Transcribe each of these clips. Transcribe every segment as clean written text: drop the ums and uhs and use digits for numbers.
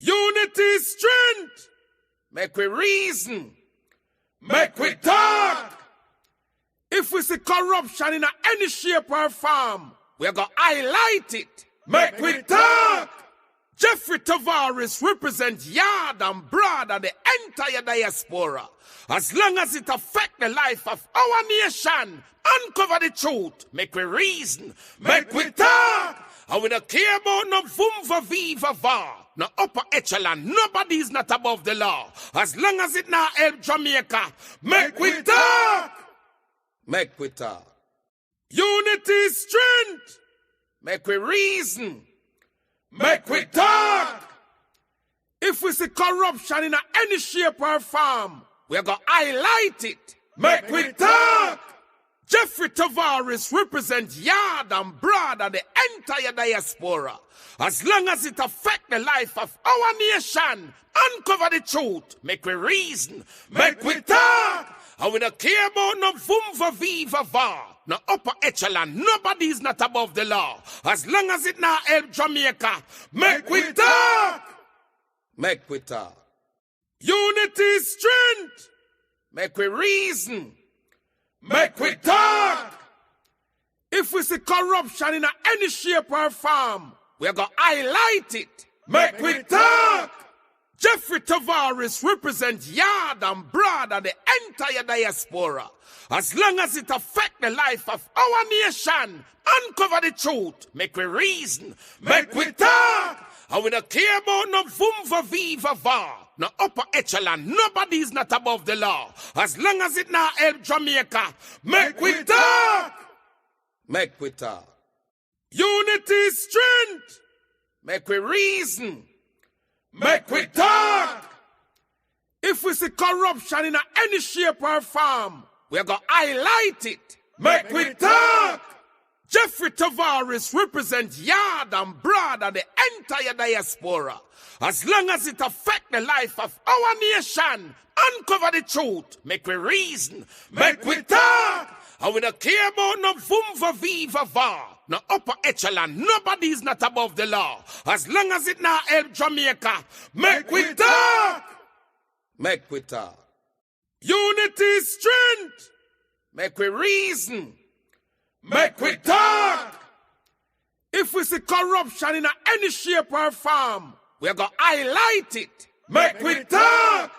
Unity is strength. Make we reason. Make we talk. If we see corruption in any shape or form, we're going to highlight it. Make we talk. Jeffrey Tavares represents yard and broad and the entire diaspora. As long as it affects the life of our nation, uncover the truth. Make we reason. Make we talk. And we don't care about no vumva viva va. No upper echelon. Nobody is not above the law. As long as it not help Jamaica. Make we talk. Make we talk. Unity is strength. Make we reason. Make we talk. If we see corruption in any shape or form, we're going to highlight it. Make we talk. Jeffrey Tavares represents yard and broad and the entire diaspora. As long as it affects the life of our nation, uncover the truth. Make we reason. Make we talk. And we don't care about no vumva viva va. No upper echelon. Nobody is not above the law. As long as it not help Jamaica. Make we talk. Make we talk. Unity is strength. Make we reason. Make we talk. If we see corruption in any shape or form, we're going to highlight it. Make we talk. Jeffrey Tavares represents yard and broad and the entire diaspora. As long as it affects the life of our nation, uncover the truth. Make we reason. Make we talk. And we don't care about no vumva viva va. No upper echelon. Nobody is not above the law. As long as it not help Jamaica. Make we talk. Make we talk. Unity is strength. Make we reason. Make we talk. If we see corruption in any shape or form, we're going to highlight it. Make we talk. Jeffrey Tavares represents yard and broad and the entire diaspora. As long as it affects the life of our nation, uncover the truth. Make we reason. Make we talk. And we don't care about no vumva viva va. No upper echelon. Nobody is not above the law. As long as it not help Jamaica. Make we talk. Make we talk. Unity is strength. Make we reason. Make we talk. If we see corruption in any shape or form, we're going to highlight it. Make we talk.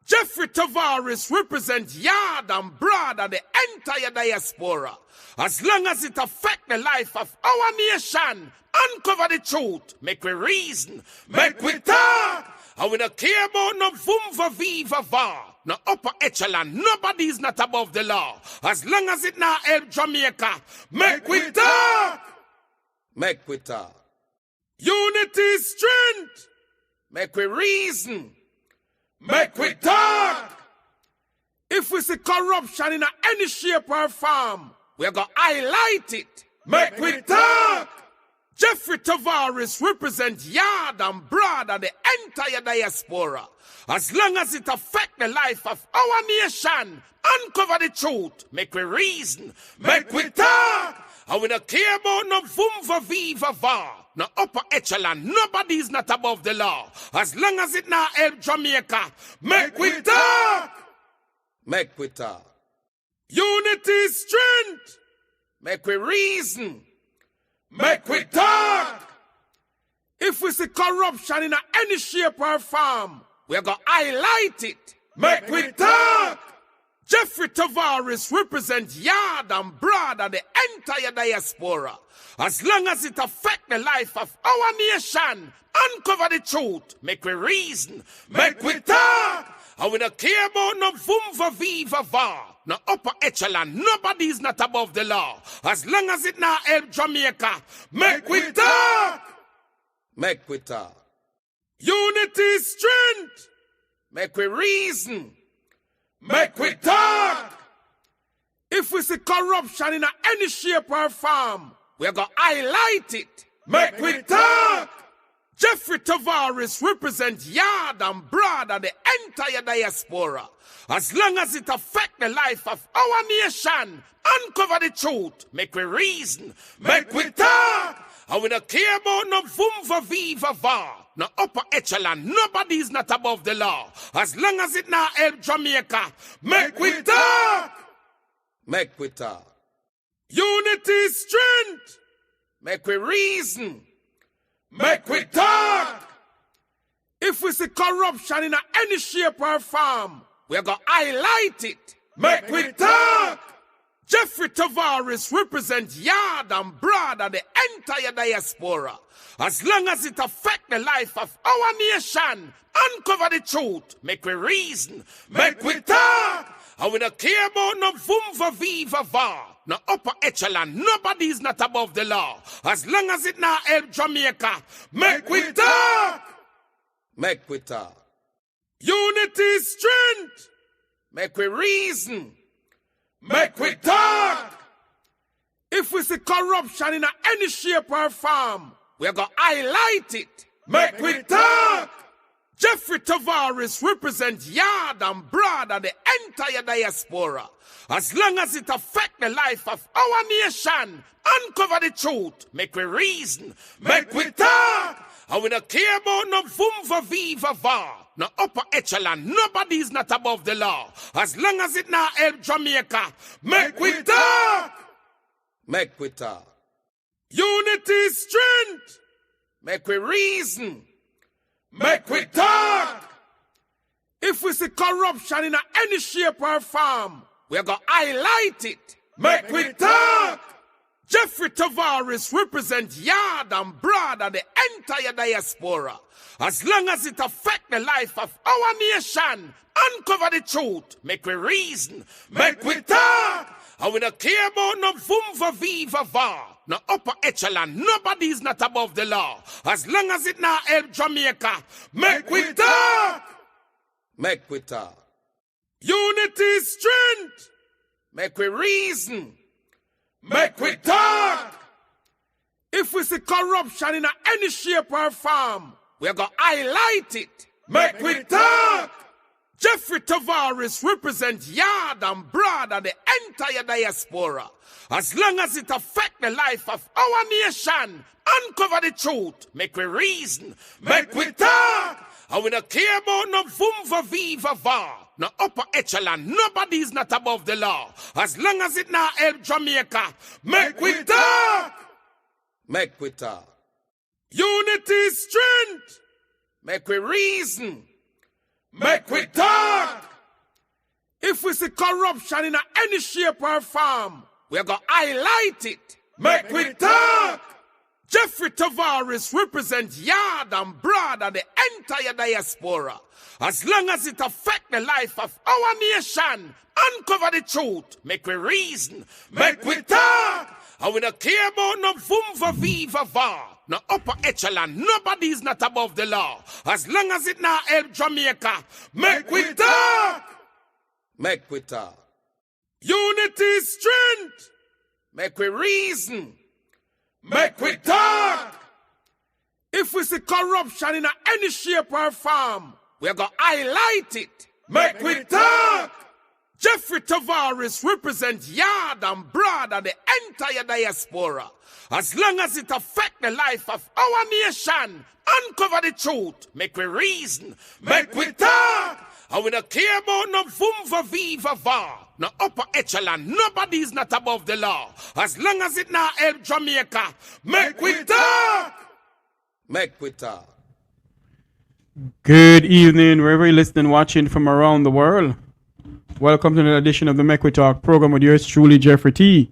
Jeffrey Tavares represents yard and broad and the entire diaspora. As long as it affects the life of our nation, uncover the truth. Make we reason. Make we talk. And we don't care about no vumva viva va. No upper echelon. Nobody is not above the law. As long as it not help Jamaica. Make we talk. Make we talk. Unity is strength. Make we reason. Make we talk. If we see corruption in any shape or form, we're going to highlight it. Make we talk. Jeffrey Tavares represents yard and broad and the entire diaspora. As long as it affects the life of our nation, uncover the truth. Make we reason. Make we talk. And we don't care about no vumva viva va. No upper echelon. Nobody is not above the law. As long as it not help Jamaica. Make we talk. Make we talk. Unity is strength. Make we reason. Make we talk. If we see corruption in any shape or form, we're going to highlight it. Make we talk. Jeffrey Tavares represents yard and broad and the entire diaspora. As long as it affects the life of our nation, uncover the truth. Make we reason. Make we talk. And we don't care about no vumva viva va. No upper echelon. Nobody is not above the law. As long as it not help Jamaica. Make we talk. Make we talk. Unity is strength. Make we reason. Make we talk. If we see corruption in any shape or form, we're going to highlight it. Make we talk. Jeffrey Tavares represents yard and broad and the entire diaspora. As long as it affects the life of our nation, uncover the truth. Make we reason. Make we talk. And we don't care about no vumva viva va. No upper echelon, nobody is not above the law. As long as it now help Jamaica, make we talk. Make we talk. Unity is strength. Make we reason. Make we talk. If we see corruption in any shape or form, we're going to highlight it. Make we talk. Jeffrey Tavares represents Yard and Broad and the entire diaspora. As long as it affects the life of our nation, uncover the truth, make we reason, make we talk. And we don't care about no vumva viva va, no upper echelon, nobody is not above the law. As long as it now help Jamaica, make we talk. Make we talk. Unity is strength. Make we reason. Make we talk. If we see corruption in any shape or form, we're going to highlight it. Make we talk. Jeffrey Tavares represents Yard and Broad and the entire diaspora. As long as it affects the life of our nation, uncover the truth, make we reason, make we talk. And we don't care about no vumva viva va, no upper echelon, nobody is not above the law. As long as it now help Jamaica, make we talk. Make we talk. Unity is strength. Make we reason. Make we talk. If we see corruption in any shape or form, we're going to highlight it. Make we talk. Jeffrey Tavares represents Yard and Broad and the entire diaspora. As long as it affects the life of our nation, uncover the truth, make we reason, make we talk. And we don't care about no vumva viva va, no upper echelon, nobody is not above the law. As long as it now help Jamaica, make we talk. Make we talk. Unity is strength. Make we reason. Make we talk. If we see corruption in any shape or form, we're going to highlight it. Make we talk. Jeffrey Tavares represents Yard and Broad and the entire diaspora. As long as it affects the life of our nation, uncover the truth, make we reason, make we talk. And we don't care about no vumva viva va, no upper echelon, nobody is not above the law. As long as it now help Jamaica, make we talk. Make we talk. Unity is strength. Make we reason. Make we talk. If we see corruption in any shape or form, we're going to highlight it. Make we talk. Jeffrey Tavares represents Yard and Broad and the entire diaspora. As long as it affects the life of our nation, uncover the truth, make we reason, make we talk. And we don't care about no vumva viva va, no upper echelon, nobody is not above the law. As long as it now help Jamaica, make we talk. Make we talk. Unity is strength. Make we reason. Make we talk. If we see corruption in any shape or form, we're going to highlight it. Make we talk. Jeffrey Tavares represents Yard and Broad and the entire diaspora. As long as it affects the life of our nation, uncover the truth, make we reason, make we talk. And we don't care about no vumva viva va, no upper echelon, nobody is not above the law. As long as it now help Jamaica, make we talk. Make we talk. Good evening, wherever you're listening, watching from around the world. Welcome to another edition of the Make We Talk program with yours truly, Jeffrey T.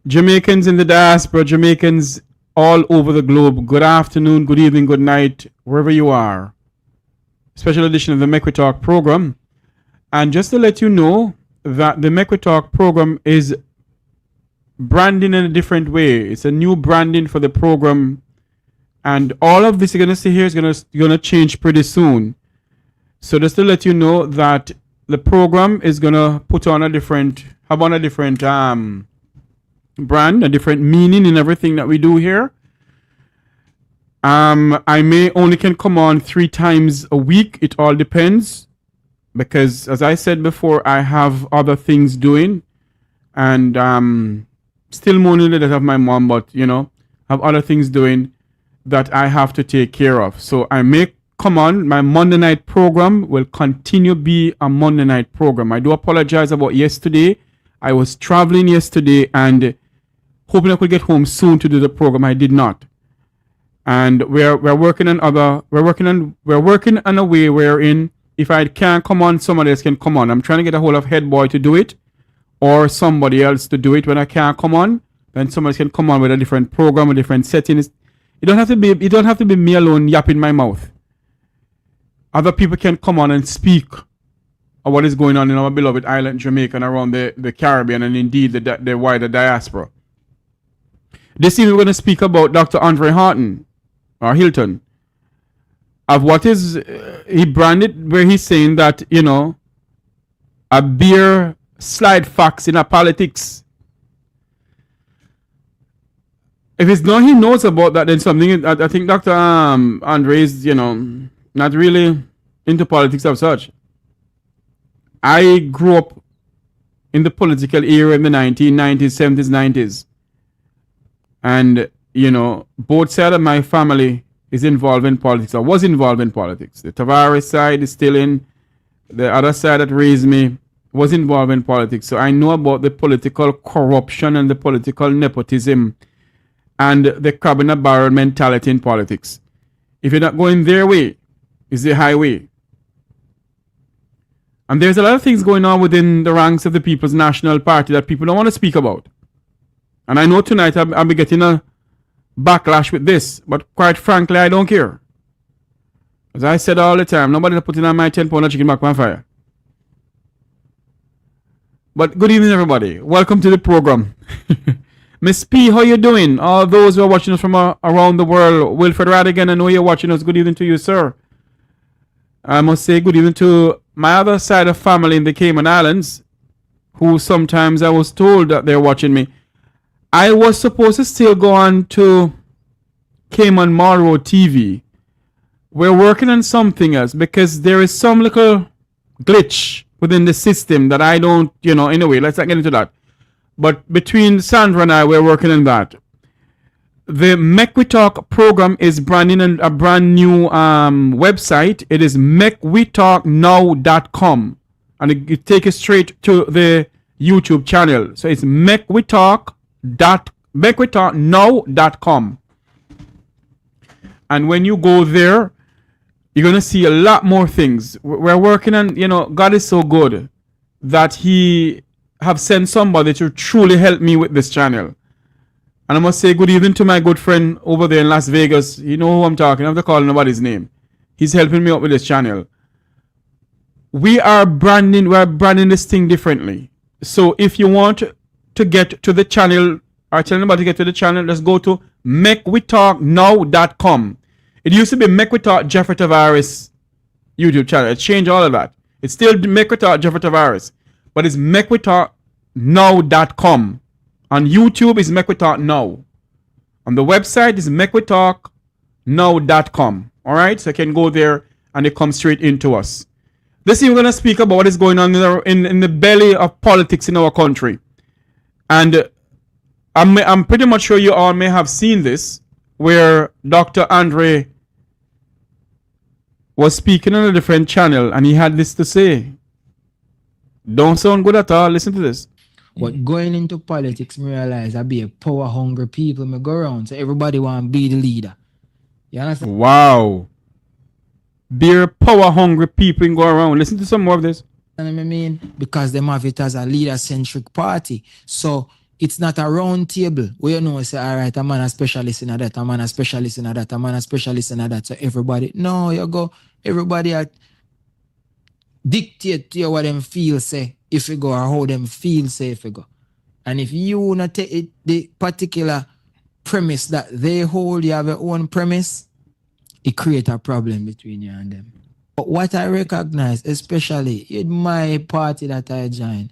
Jamaicans in the diaspora, Jamaicans all over the globe, good afternoon, good evening, good night, wherever you are. Special edition of the Make We Talk program. And just to let you know that the Make We Talk program is branding in a different way. It's a new branding for the program. And all of this you're going to see here is going to change pretty soon. So just to let you know that the program is going to have on a different brand, a different meaning in everything that we do here. I may only can come on 3 times a week. It all depends. Because as I said before, I have other things doing. And still mourning the death of my mom, but have other things doing that I have to take care of. So I may come on. My Monday night program will continue be a Monday night program. I do apologize about yesterday. I was traveling yesterday and hoping I could get home soon to do the program. I did not. And we're working on a way wherein if I can't come on, somebody else can come on. I'm trying to get a hold of Head Boy to do it, or somebody else to do it when I can't come on. Then somebody can come on with a different program, a different settings. It don't have to be me alone yapping my mouth. Other people can come on and speak of what is going on in our beloved island, Jamaica, and around the Caribbean, and indeed the wider diaspora. This evening we're going to speak about Dr. Andre Haughton, or Hilton, of what is he branded, where he's saying that a beer slide facts in a politics. If it's not he knows about that, then something. I think Dr. Andre is not really into politics of such. I grew up in the political era in the 1990s, 70s, 90s. And, both sides of my family is involved in politics, or was involved in politics. The Tavares side is still in. The other side that raised me was involved in politics. So I know about the political corruption and the political nepotism and the crab in a barrel mentality in politics. If you're not going their way, it's the highway. And there's a lot of things going on within the ranks of the People's National Party that people don't want to speak about. And I know tonight I'll be getting a backlash with this, but quite frankly, I don't care. As I said all the time, nobody's putting on my 10-pound chicken back on fire. But good evening, everybody. Welcome to the program. Miss P, how you doing? All those who are watching us from around the world. Wilfred Radigan, I know you're watching us. Good evening to you, sir. I must say good evening to my other side of family in the Cayman Islands, who sometimes I was told that they're watching me. I was supposed to still go on to Cayman Marrow TV. We're working on something else because there is some little glitch within the system that I don't, anyway, let's not get into that. But between Sandra and I, we're working on that. The McWeTalk program is branding a brand new website. It is McWeTalkNow.com. And it takes you straight to the YouTube channel. So it's McWeTalkNow.com. And when you go there, you're going to see a lot more things. We're working on, God is so good that he have sent somebody to truly help me with this channel. And I must say good evening to my good friend over there in Las Vegas. You know who I'm talking. I have to call nobody's name. He's helping me out with this channel. We're branding this thing differently. So if you want to get to the channel, or tell anybody to get to the channel, let's go to McWeTalkNow.com. It used to be McWeTalk Jeffrey Tavares YouTube channel. It changed all of that. It's still McWeTalk Jeffrey Tavares, but it's McWeTalkNow.com. On YouTube is McWeTalk Now. On the website is McWeTalkNow.com. All right, so you can go there and it comes straight into us. This evening we're going to speak about what is going on in the belly of politics in our country. And I'm pretty much sure you all may have seen this, where Dr. Andre was speaking on a different channel and he had this to say. Don't sound good at all. Listen to this. But going into politics, I realize I be a power hungry people me go around. So everybody want to be the leader. You understand? Wow. Be a power hungry people and go around. Listen to some more of this. You know what I mean? Because them have it as a leader-centric party. So it's not a round table where say, all right, I'm a specialist in that, I'm a specialist in that, I'm a specialist in that. So everybody, no, everybody dictate to you what them feel say if you go, or how them feel say if you go. And if you not take it, the particular premise that they hold, you have your own premise, it creates a problem between you and them. But what I recognize, especially in my party that I join,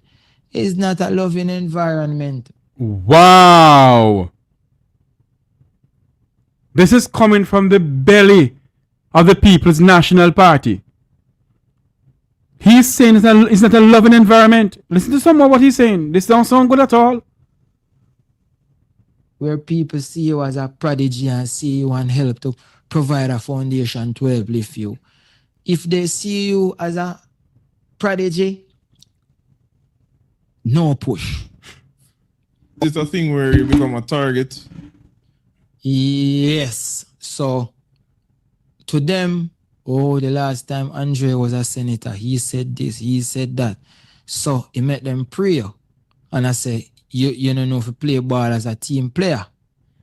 is not a loving environment. Wow. This is coming from the belly of the People's National Party. He's saying it's not a loving environment. Listen to some of what he's saying. This don't sound good at all. where people see you as a prodigy and see you and help to provide a foundation to uplift you. If they see you as a prodigy, no push. It's a thing where you become a target. Yes. So to them, the last time Andre was a senator, he said this, he said that. So he made them pray. And I say, you don't know if you play ball as a team player.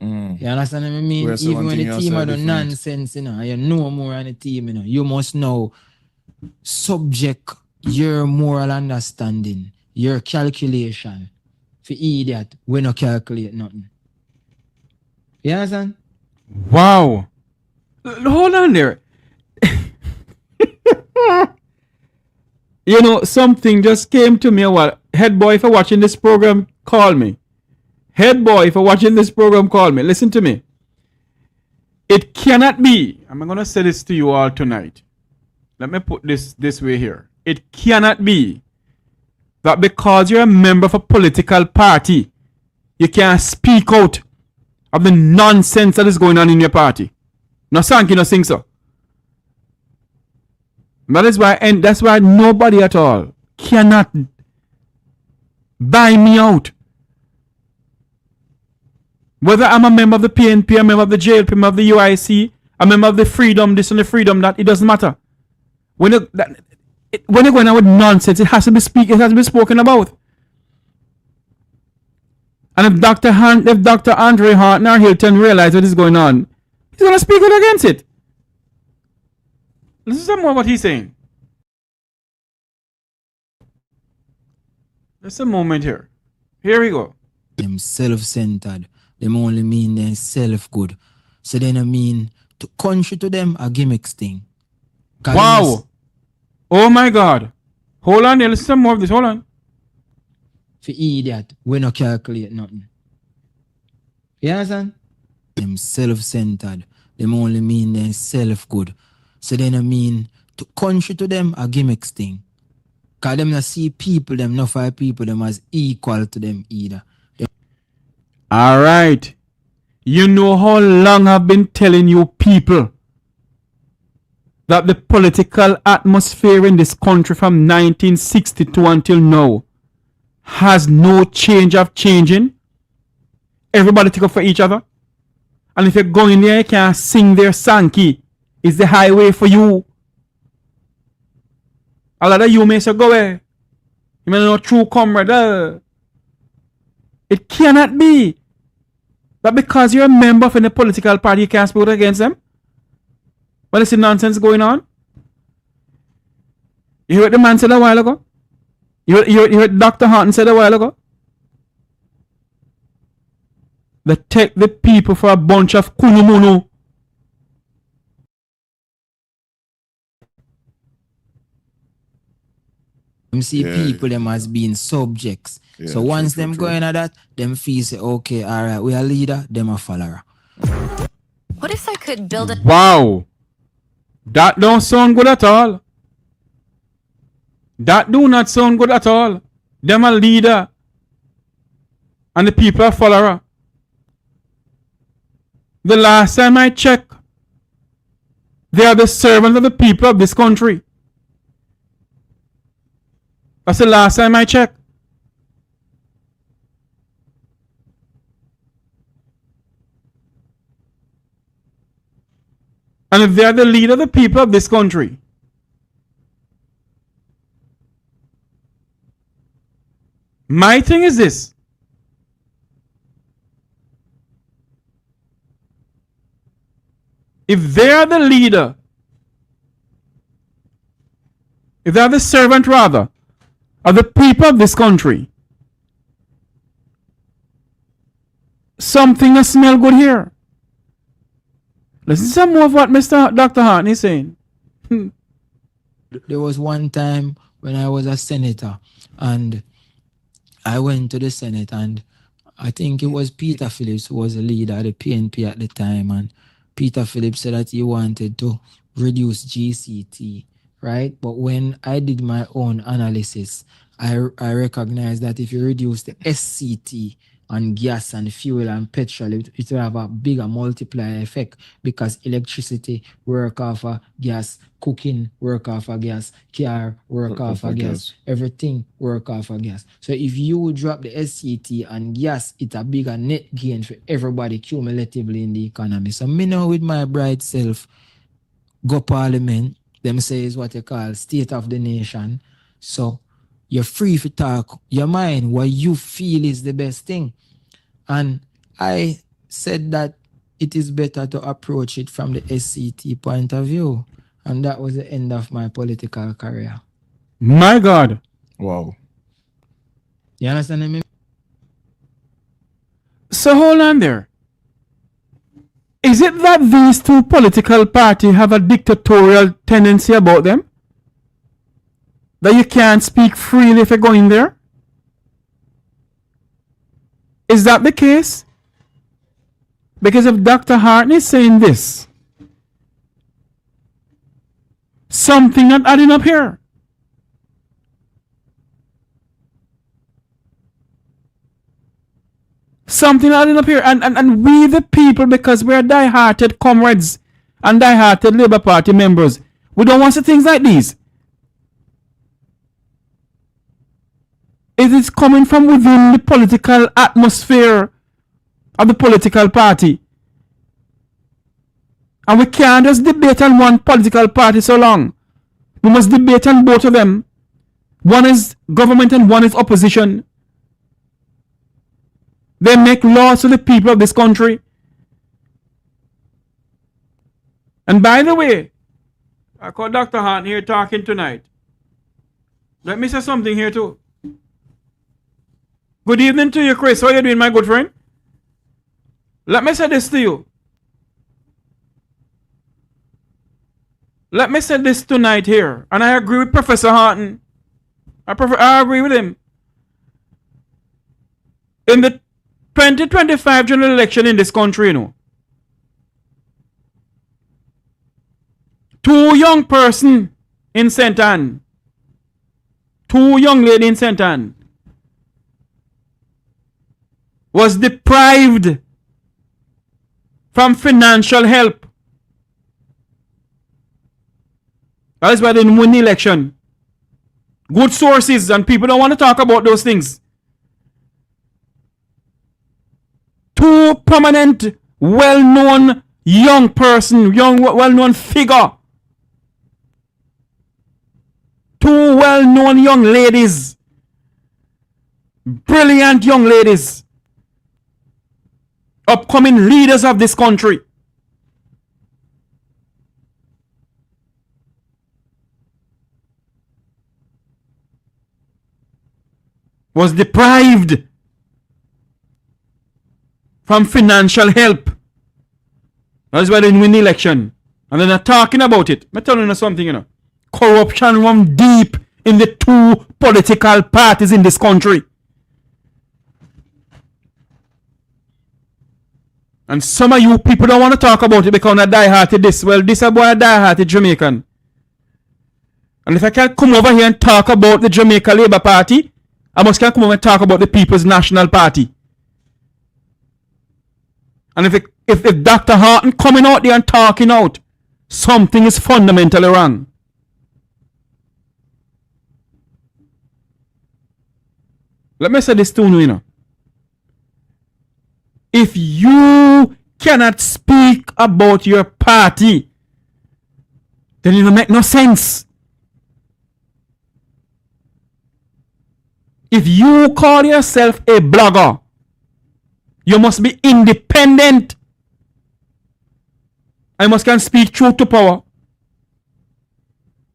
You understand what I mean? Whereas Even when the team are the different. nonsense, you know more on the team, you must know subject your moral understanding, your calculation. For idiot, we no calculate nothing. You understand? Wow. Hold on there. You know, something just came to me a while. Head boy, if you're watching this program, call me. Head boy, if you're watching this program, call me. Listen to me. It cannot be. I'm going to say this to you all tonight. Let me put this way here. It cannot be that because you're a member of a political party, you can't speak out of the nonsense that is going on in your party. No, Sanky, no think so. That is why, and that's why nobody at all cannot buy me out. Whether I'm a member of the PNP, a member of the JLP, a member of the UIC, a member of the freedom, this and the freedom that, it doesn't matter. When you're going on with nonsense, it has to be spoken about. And if Dr. Andre Haughton or Haughton realize what is going on, he's going to speak out against it. Listen to more what he's saying. Just a moment here. Here we go. Them self-centered. Them only mean they self-good. So they don't mean to country to them a gimmicks thing. Wow. Oh my God. Hold on there. Listen to more of this. Hold on. For idiot, we no calculate nothing. You understand? Them self-centered. Them only mean they self-good. So they don't mean to country to them a gimmicks thing. Because them not see people, them not find people, them as equal to them either. All right. You know how long I've been telling you people that the political atmosphere in this country from 1962 until now has no change of changing. Everybody take up for each other. And if you go in there, you can't sing their Sankey. It's the highway for you. A lot of you may say, go away. You may know true comrade. It cannot be that because you're a member of any political party, you can't speak out against them. But it's nonsense going on. You heard the man said a while ago? You heard Dr. Haughton said a while ago? They take the people for a bunch of kunumunu. Them see people them as being subjects. So once them going at that, them feel say, okay, all right, we are leader, them a follower. What if I could build a... Wow. That don't sound good at all. That do not sound good at all. Them a leader. And the people a follower. The last time I checked, they are the servants of the people of this country. That's the last time I checked. And if they are the leader of the people of this country, my thing is this. If they are the leader, if they are the servant rather, of the people of this country, something that smell good here. Listen to some more of what Dr. Haughton is saying. There was one time when I was a senator and I went to the Senate and I think it was Peter Phillips who was the leader of the PNP at the time, and Peter Phillips said that he wanted to reduce GCT, right? But when I did my own analysis, I recognized that if you reduce the SCT on gas and fuel and petrol, it will have a bigger multiplier effect because electricity work off of gas, cooking work off of gas, car work off of gas, everything work off of gas. So if you drop the SCT and gas, it's a bigger net gain for everybody cumulatively in the economy. So me now with my bright self go parliament, them say is what you call state of the nation. So you're free to talk your mind, what you feel is the best thing. And I said that it is better to approach it from the SCT point of view. And that was the end of my political career. My God. Wow. You understand me? So hold on there. Is it that these two political parties have a dictatorial tendency about them? That you can't speak freely if you go in there? Is that the case? Because if Dr. Haughton is saying this, something not adding up here. Something adding up here. And we the people, because we're die-hearted comrades and die-hearted Labour Party members, we don't want to see things like these. It is coming from within the political atmosphere of the political party. And we can't just debate on one political party so long. We must debate on both of them. One is government and one is opposition. They make laws for the people of this country. And by the way, I call Dr. Haughton here talking tonight. Let me say something here too. Good evening to you, Chris. How are you doing, my good friend? Let me say this to you. Let me say this tonight here. And I agree with Professor Haughton. I agree with him. In the 2025 general election in this country, you know, two young person in St. Anne, two young lady in St. Anne, was deprived from financial help. That is why they didn't win the election. Good sources, and people don't want to talk about those things. Two prominent, well-known young person, well-known figure. Two well-known young ladies. Brilliant young ladies. Upcoming leaders of this country. Was deprived from financial help. That is why they didn't win the election. And they're not talking about it. I'm telling you something, you know. Corruption runs deep in the two political parties in this country. And some of you people don't want to talk about it because I'm die-hearted this. Well, this is boy a die-hearted Jamaican. And if I can't come over here and talk about the Jamaica Labour Party, I must come over and talk about the People's National Party. And if Dr. Haughton coming out there and talking out, something is fundamentally wrong. Let me say this to you, you know. If you cannot speak about your party, then it will make no sense. If you call yourself a blogger, you must be independent. I must can speak truth to power.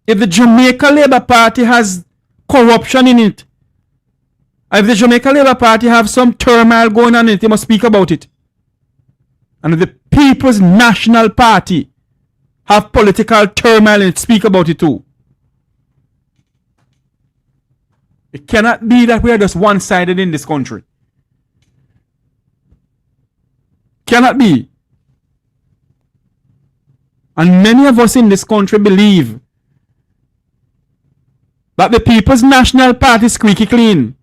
If the Jamaica Labour Party has corruption in it, if the Jamaica Labour Party have some turmoil going on in it, they must speak about it. And if the People's National Party have political turmoil in it, speak about it too. It cannot be that we are just one-sided in this country. Cannot be. And many of us in this country believe that the People's National Party is squeaky clean.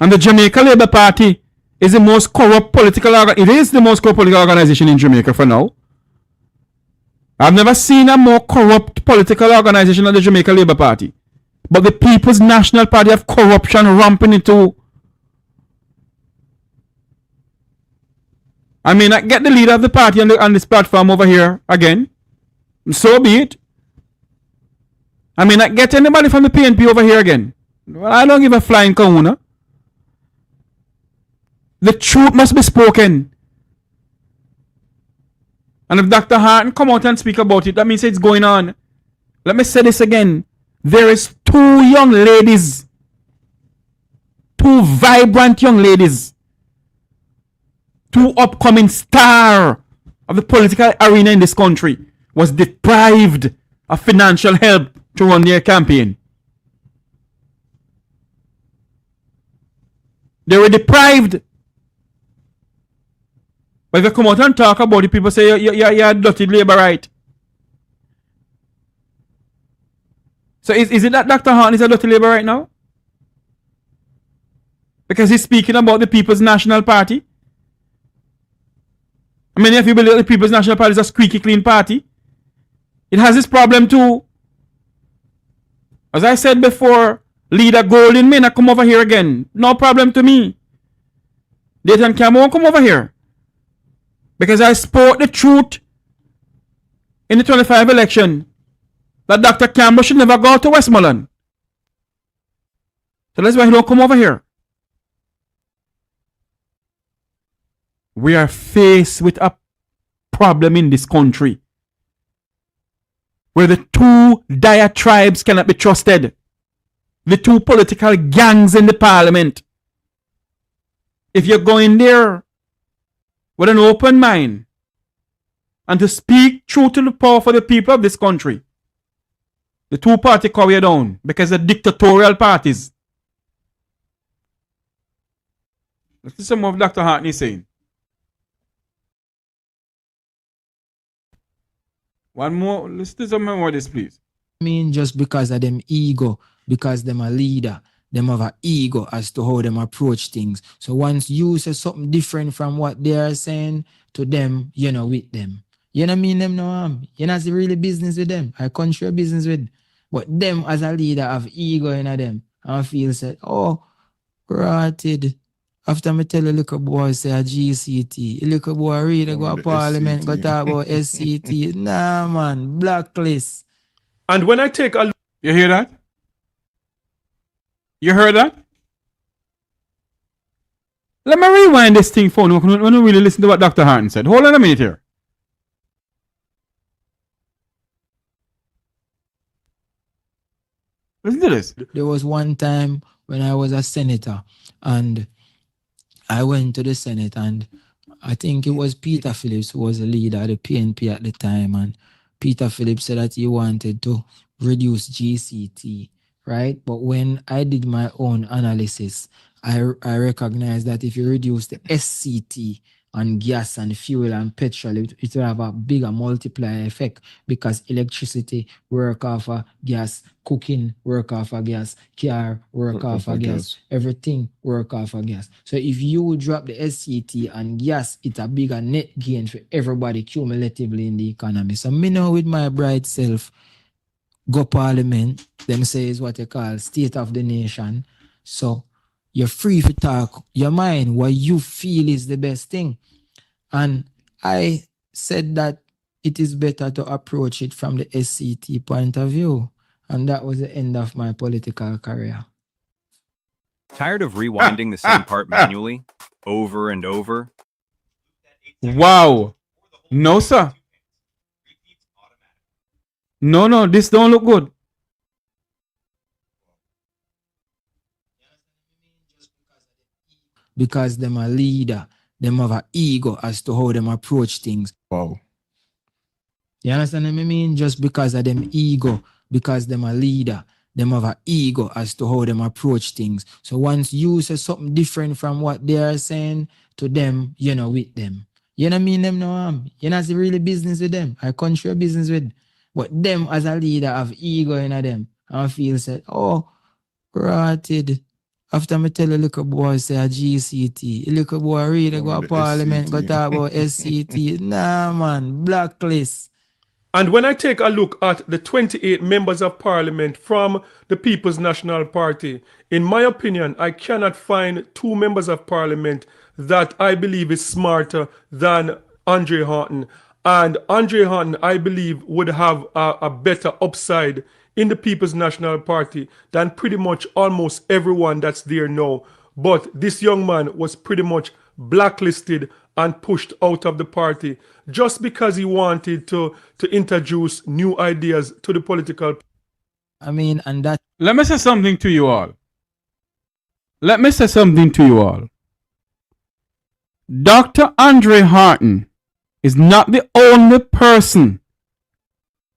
And the Jamaica Labour Party is the most corrupt political it is the most corrupt political organization in Jamaica for now. I've never seen a more corrupt political organization than the Jamaica Labour Party. But the People's National Party have corruption ramping into. I may not get the leader of the party on this platform over here again. So be it. I may not get anybody from the PNP over here again. Well, I don't give a flying kahuna. The truth must be spoken. And if Dr. Haughton come out and speak about it, that means it's going on. Let me say this again. There is two young ladies. Two vibrant young ladies. Two upcoming stars of the political arena in this country was deprived of financial help to run their campaign. They were deprived. But if you come out and talk about it, people say you're dirty labor, right? So is it that Dr. Haughton is a dirty labor right now? Because he's speaking about the People's National Party? Many of you believe the People's National Party is a squeaky clean party. It has this problem too. As I said before, Leader Golden may not come over here again. No problem to me. Dayton Cameron won't come over here. Because I spoke the truth in the 25 election that Dr. Campbell should never go to Westmoreland. So that's why he don't come over here. We are faced with a problem in this country where the two diatribes cannot be trusted. The two political gangs in the parliament. If you're going there with an open mind and to speak truth to the power for the people of this country, the two party cover you down because they're dictatorial parties. Let's see some of Dr. Haughton is saying. One more, let's do some more of this, please. I mean, just because of them ego, because them a leader, them have an ego as to how them approach things. So once you say something different from what they are saying to them, you know, with them. You know mean them no harm. You not really business with them. I country business with. But them as a leader have ego in them. And feel said, oh, rotted. After me tell a little boy say a GCT, a little boy really go to parliament, go talk about SCT. Nah man, blacklist. And when I take a look, You hear that? You heard that? Let me rewind this thing for you when you really listen to what Dr. Haughton said. Hold on a minute here. Listen to this. There was one time when I was a senator and I went to the Senate and I think it was Peter Phillips who was the leader of the PNP at the time, and Peter Phillips said that he wanted to reduce GCT, right? But when I did my own analysis, I recognized that if you reduce the SCT on gas and fuel and petrol, it will have a bigger multiplier effect because electricity work off of gas, cooking work off of gas, car work off of gas, everything work off of gas. So if you drop the SCT and gas, it's a bigger net gain for everybody cumulatively in the economy. So me know with my bright self, go parliament, them say is what you call state of the nation. So you're free to talk your mind, what you feel is the best thing. And I said that it is better to approach it from the SCT point of view. And that was the end of my political career. Tired of rewinding the same part manually over and over? Wow. No, sir. No, this don't look good. Because them a leader, them have an ego as to how them approach things. Wow. You understand what I mean? Just because of them ego, because them a leader, them have an ego as to how them approach things. So once you say something different from what they are saying to them, you know, with them. You know mean them no harm. You not really business with them. I country business with. But them as a leader have ego in them and feel said, oh, rotted. After me tell a little boy say a GCT, a little boy really go to parliament, go talk about SCT. Nah, man, blacklist. And when I take a look at the 28 members of parliament from the People's National Party, in my opinion, I cannot find 2 members of parliament that I believe is smarter than Andre Haughton. And Andre Haughton, I believe, would have a better upside in the People's National Party than pretty much almost everyone that's there now. But this young man was pretty much blacklisted and pushed out of the party just because he wanted to introduce new ideas to the political. I mean, and that. Let me say something to you all. Dr. Andre Haughton is not the only person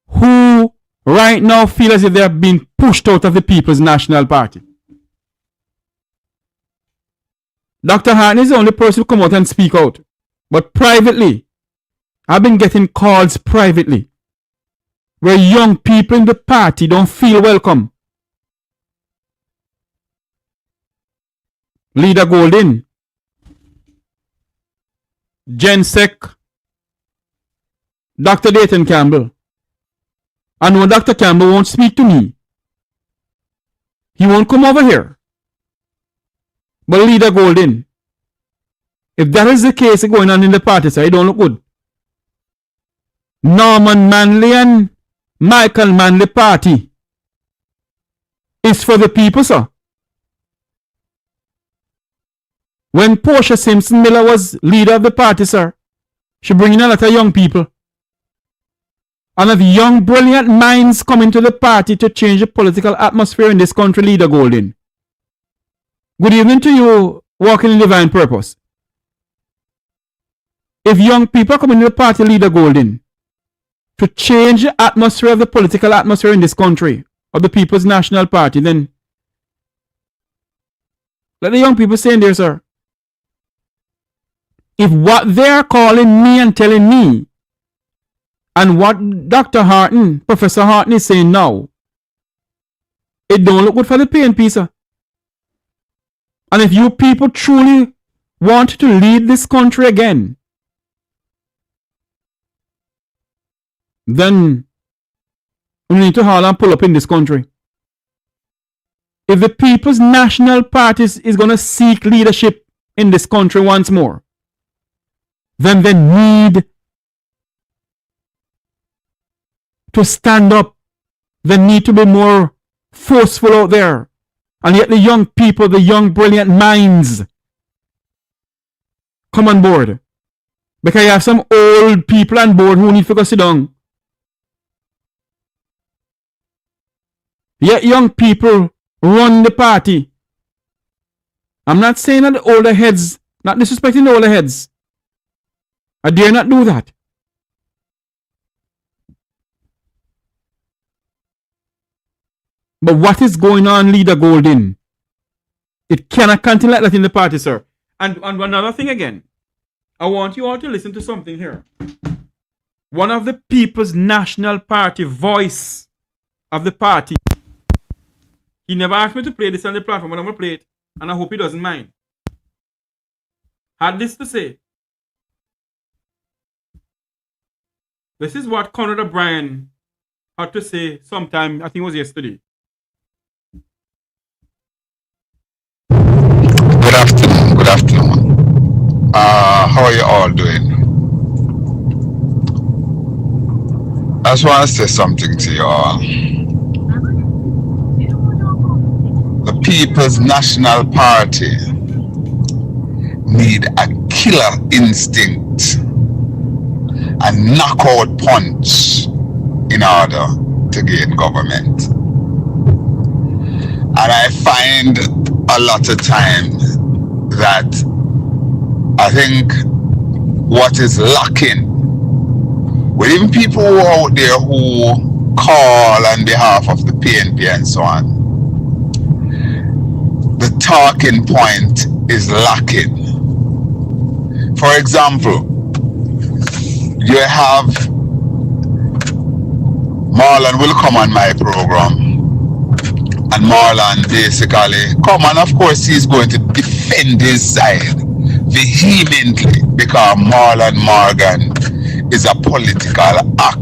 who right now feel as if they have been pushed out of the People's National Party. Dr. Haughton is the only person who come out and speak out. But privately, I've been getting calls privately where young people in the party don't feel welcome. Leader Golden, Gensec, Dr. Dayton Campbell. I know Dr. Campbell won't speak to me. He won't come over here. But Leader Golden, if that is the case going on in the party, sir, it don't look good. Norman Manley and Michael Manley party is for the people, sir. When Portia Simpson Miller was leader of the party, sir, she bring in a lot of young people. And of young, brilliant minds coming to the party to change the political atmosphere in this country, Leader Golden. Good evening to you, walking in divine purpose. If young people come into the party, Leader Golden, to change the atmosphere of the political atmosphere in this country, of the People's National Party, then let the young people say in there, sir. If what they're calling me and telling me and what Dr. Haughton, Professor Haughton is saying now, it don't look good for the PNP, sir. And if you people truly want to lead this country again, then we need to haul and pull up in this country. If the People's National Party is going to seek leadership in this country once more, then they need to stand up. They need to be more forceful out there. And yet the young people, the young brilliant minds come on board. Because you have some old people on board who need to go sit down. Yet young people run the party. I'm not saying that the older heads, not disrespecting the older heads. I dare not do that. But what is going on, Leader Golden? It cannot continue like that in the party, sir. And another thing again. I want you all to listen to something here. One of the People's National Party voice of the party. He never asked me to play this on the platform, but I'm going to play it. And I hope he doesn't mind. Had this to say. This is what Conrad O'Brien had to say sometime, I think it was yesterday. Good afternoon. How are you all doing? I just want to say something to you all. The People's National Party need a killer instinct, a knockout punch in order to gain government. And I find a lot of times that I think what is lacking with even people who are out there who call on behalf of the PNP and so on, the talking point is lacking. For example, you have Marlon will come on my program And Marlon basically come, and of course he's going to defend his side vehemently because Marlon Morgan is a political act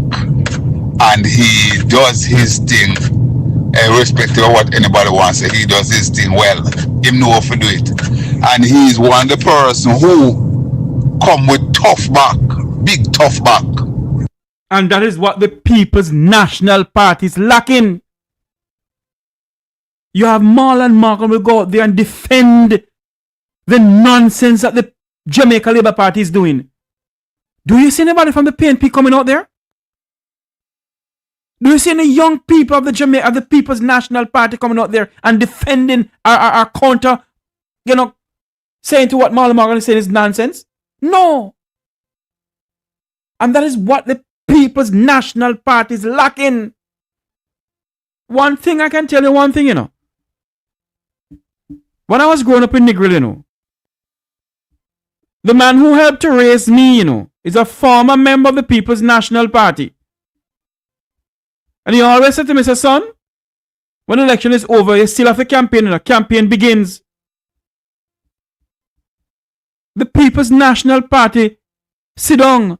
and he does his thing, irrespective of what anybody wants to say. He does his thing well. Him know how to do it. And he's one of the person who come with tough back, big tough back. And that is what the People's National Party is lacking. You have Marlon Morgan will go out there and defend the nonsense that the Jamaica Labour Party is doing. Do you see anybody from the PNP coming out there? Do you see any young people of the People's National Party coming out there and defending our counter, saying to what Marlon Morgan is saying is nonsense? No. And that is what the People's National Party is lacking. One thing I can tell you, when I was growing up in Negril, the man who helped to raise me, is a former member of the People's National Party. And he always said to me, son, when the election is over, you still have to campaign, campaign begins. The People's National Party sit down,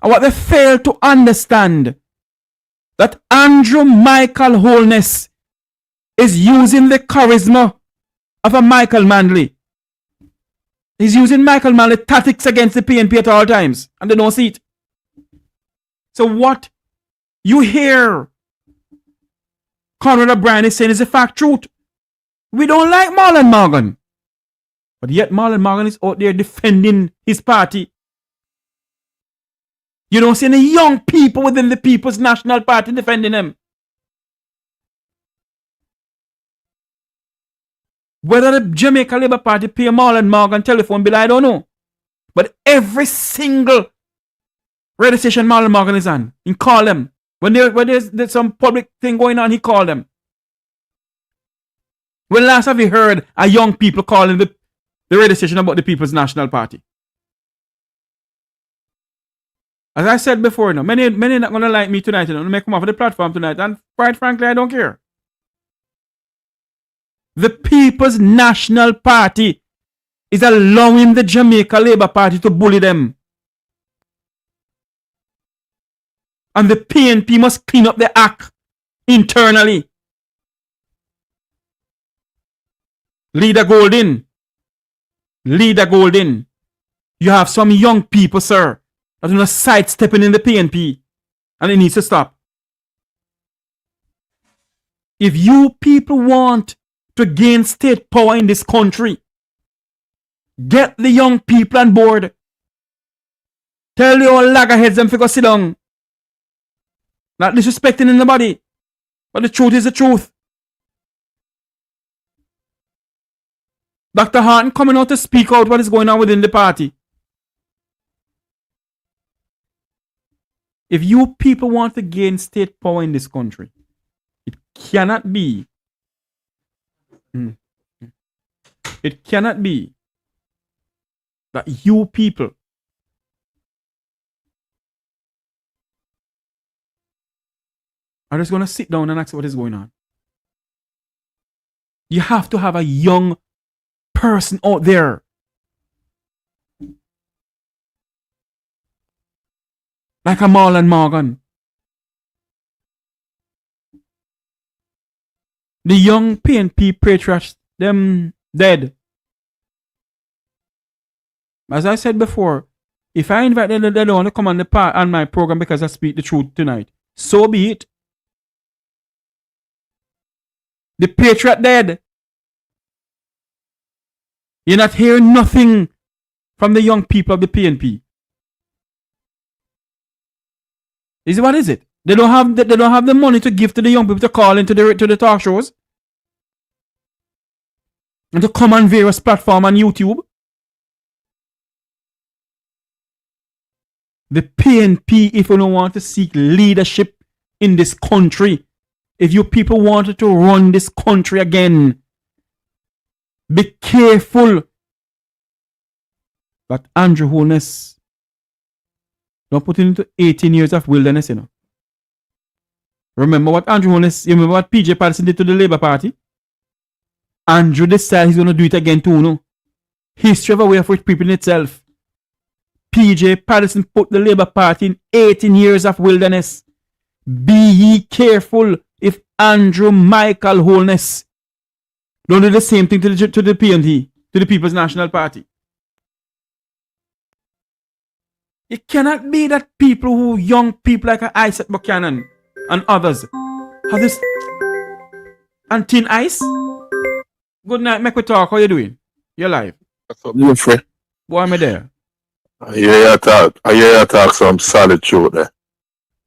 and what they fail to understand, that Andrew Michael Holness is using the charisma of a Michael Manley. He's using Michael Manley tactics against the PNP at all times, and they don't see it. So what you hear Conrad O'Brien is saying is a fact truth. We don't like Marlon Morgan. But yet Marlon Morgan is out there defending his party. You don't see any young people within the People's National Party defending him. Whether the Jamaica Labour Party pay Marlon Morgan telephone bill, I don't know. But every single radio station Marlon Morgan is on, he call them. When there's some public thing going on, he call them. When last have you heard a young people calling the radio station about the People's National Party? As I said before, many not going to like me tonight. They may come off the platform tonight, and quite frankly, I don't care. The People's National Party is allowing the Jamaica Labour Party to bully them. And the PNP must clean up the act internally. Leader Golden, you have some young people, sir, that are sidestepping in the PNP, and it needs to stop. If you people want to gain state power in this country, get the young people on board. Tell your laggerheads them to go sit down. Not disrespecting anybody, but the truth is the truth. Dr. Haughton coming out to speak out what is going on within the party. If you people want to gain state power in this country, it cannot be. It cannot be that you people are just going to sit down and ask what is going on. You have to have a young person out there. Like a Marlon Morgan. The young PNP patriots, them dead. As I said before, if I invite them, they don't want to come on my program because I speak the truth tonight. So be it. The patriot dead. You're not hearing nothing from the young people of the PNP. What is it? They don't have the money to give to the young people to call into the talk shows and to come on various platforms on YouTube. The PNP, if you don't want to seek leadership in this country, if you people wanted to run this country again, be careful that Andrew Holness don't put it into 18 years of wilderness, Remember what Andrew Holness, you remember what PJ Patterson did to the Labour Party? Andrew decided he's going to do it again too, no? History of a way of rich people in itself. PJ Patterson put the Labour Party in 18 years of wilderness. Be ye careful if Andrew Michael Holness don't do the same thing to the PNP, to the People's National Party. It cannot be that people who, young people like Isaac Buchanan and others, have this. And Thin Ice? Good night, make we talk. How you doing? You're live. What's up, you friend? Why am I there? I hear you talk some solid truth there.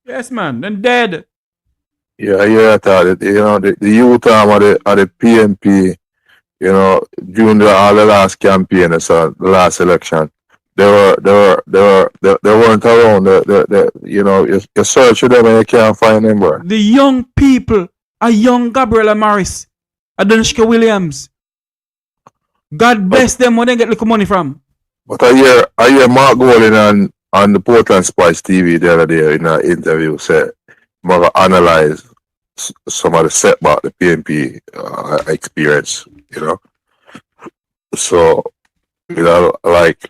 Yes, man. Then dead. Yeah, I hear you talk. You know, the youth arm of the PNP, you know, during all the last campaign, the last election, they weren't around. You know, you search for them and you can't find them, bro. The young people, a young Gabriella Morris, a Danishka Williams. God bless them where they get the money from. But I hear Mark Golding on the Portland Spice TV the other day in an interview said, "Mother analyze some of the setback the PNP experience, you know." So I like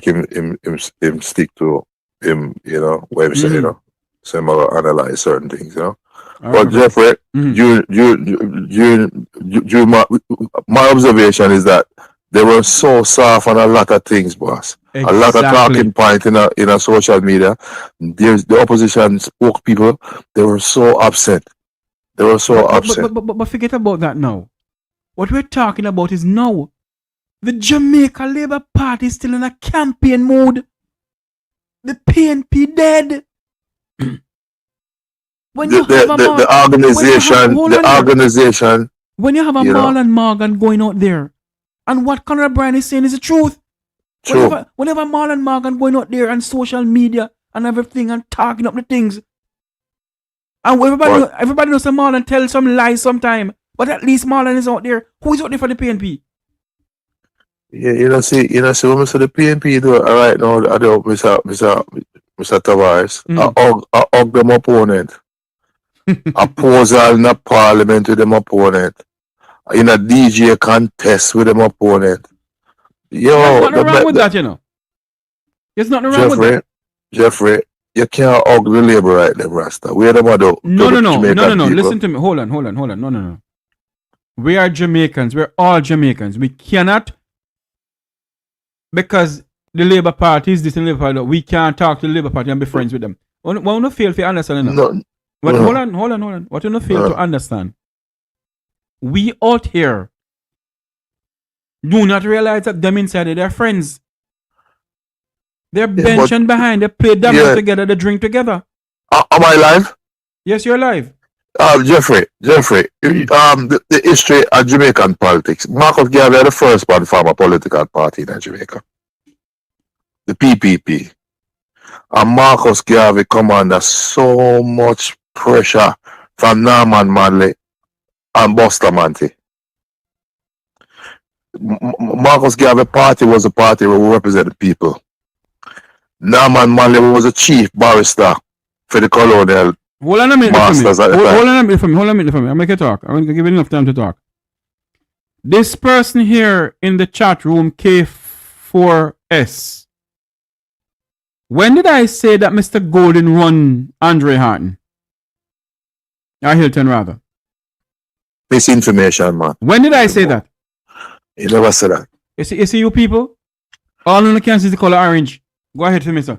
him stick to him, you know, what he say, you know. So mother analyze certain things, you know. But Jeffrey, my observation is that they were so soft on a lot of things, boss. Exactly. A lot of talking point in a social media. There's the opposition spoke people. They were so upset. They were so upset. But forget about that now. What we're talking about is now. The Jamaica Labour Party is still in a campaign mode. The PNP dead. When you have the organization. When you have a Marlon Morgan going out there, and what Conor Bryan is saying is the truth. True. Whenever Marlon Morgan going out there on social media and everything and talking up the things, and everybody knows that Marlon tells some lies sometime, but at least Marlon is out there. Who is out there for the PNP? Yeah, you know, see when we say the PNP do it right now, I do Mr. Tavares. I hug them opponent. I pose all in the parliament with them opponent. In a DJ contest with them opponent. Yo, there's nothing wrong with that, you know. There's nothing wrong with that. Jeffrey, you can't hug the labor right there, Rasta. We are the mother. No. Listen to me. Hold on. No. We are Jamaicans. We're all Jamaicans. We cannot, because the Labour Party is this and Labour Party, we can't talk to the Labour Party and be friends with them. We don't fail to understand enough. But hold on. What you don't fail to understand? We out here do not realize that them inside they're friends. They're benching behind, they play double together, they drink together. Am I live? Yes, you're live. Jeffrey, the history of Jamaican politics. Marcus Garvey had the first one from a political party in Jamaica. The PPP. And Marcus Garvey come under so much pressure from Norman Manley and Bustamante. Marcus Garvey party was a party where we represent the people. Norman Manley was a chief barrister for the colonial masters at the time. Hold on a minute for me. I'll make it talk. I'm going to give you enough time to talk. This person here in the chat room, K4S. When did I say that Mr. Golden run Andre Haughton? Hilton, rather. Misinformation, man. When did I say that? You never said that. You see you people? All on the can see the color orange. Go ahead for me, sir.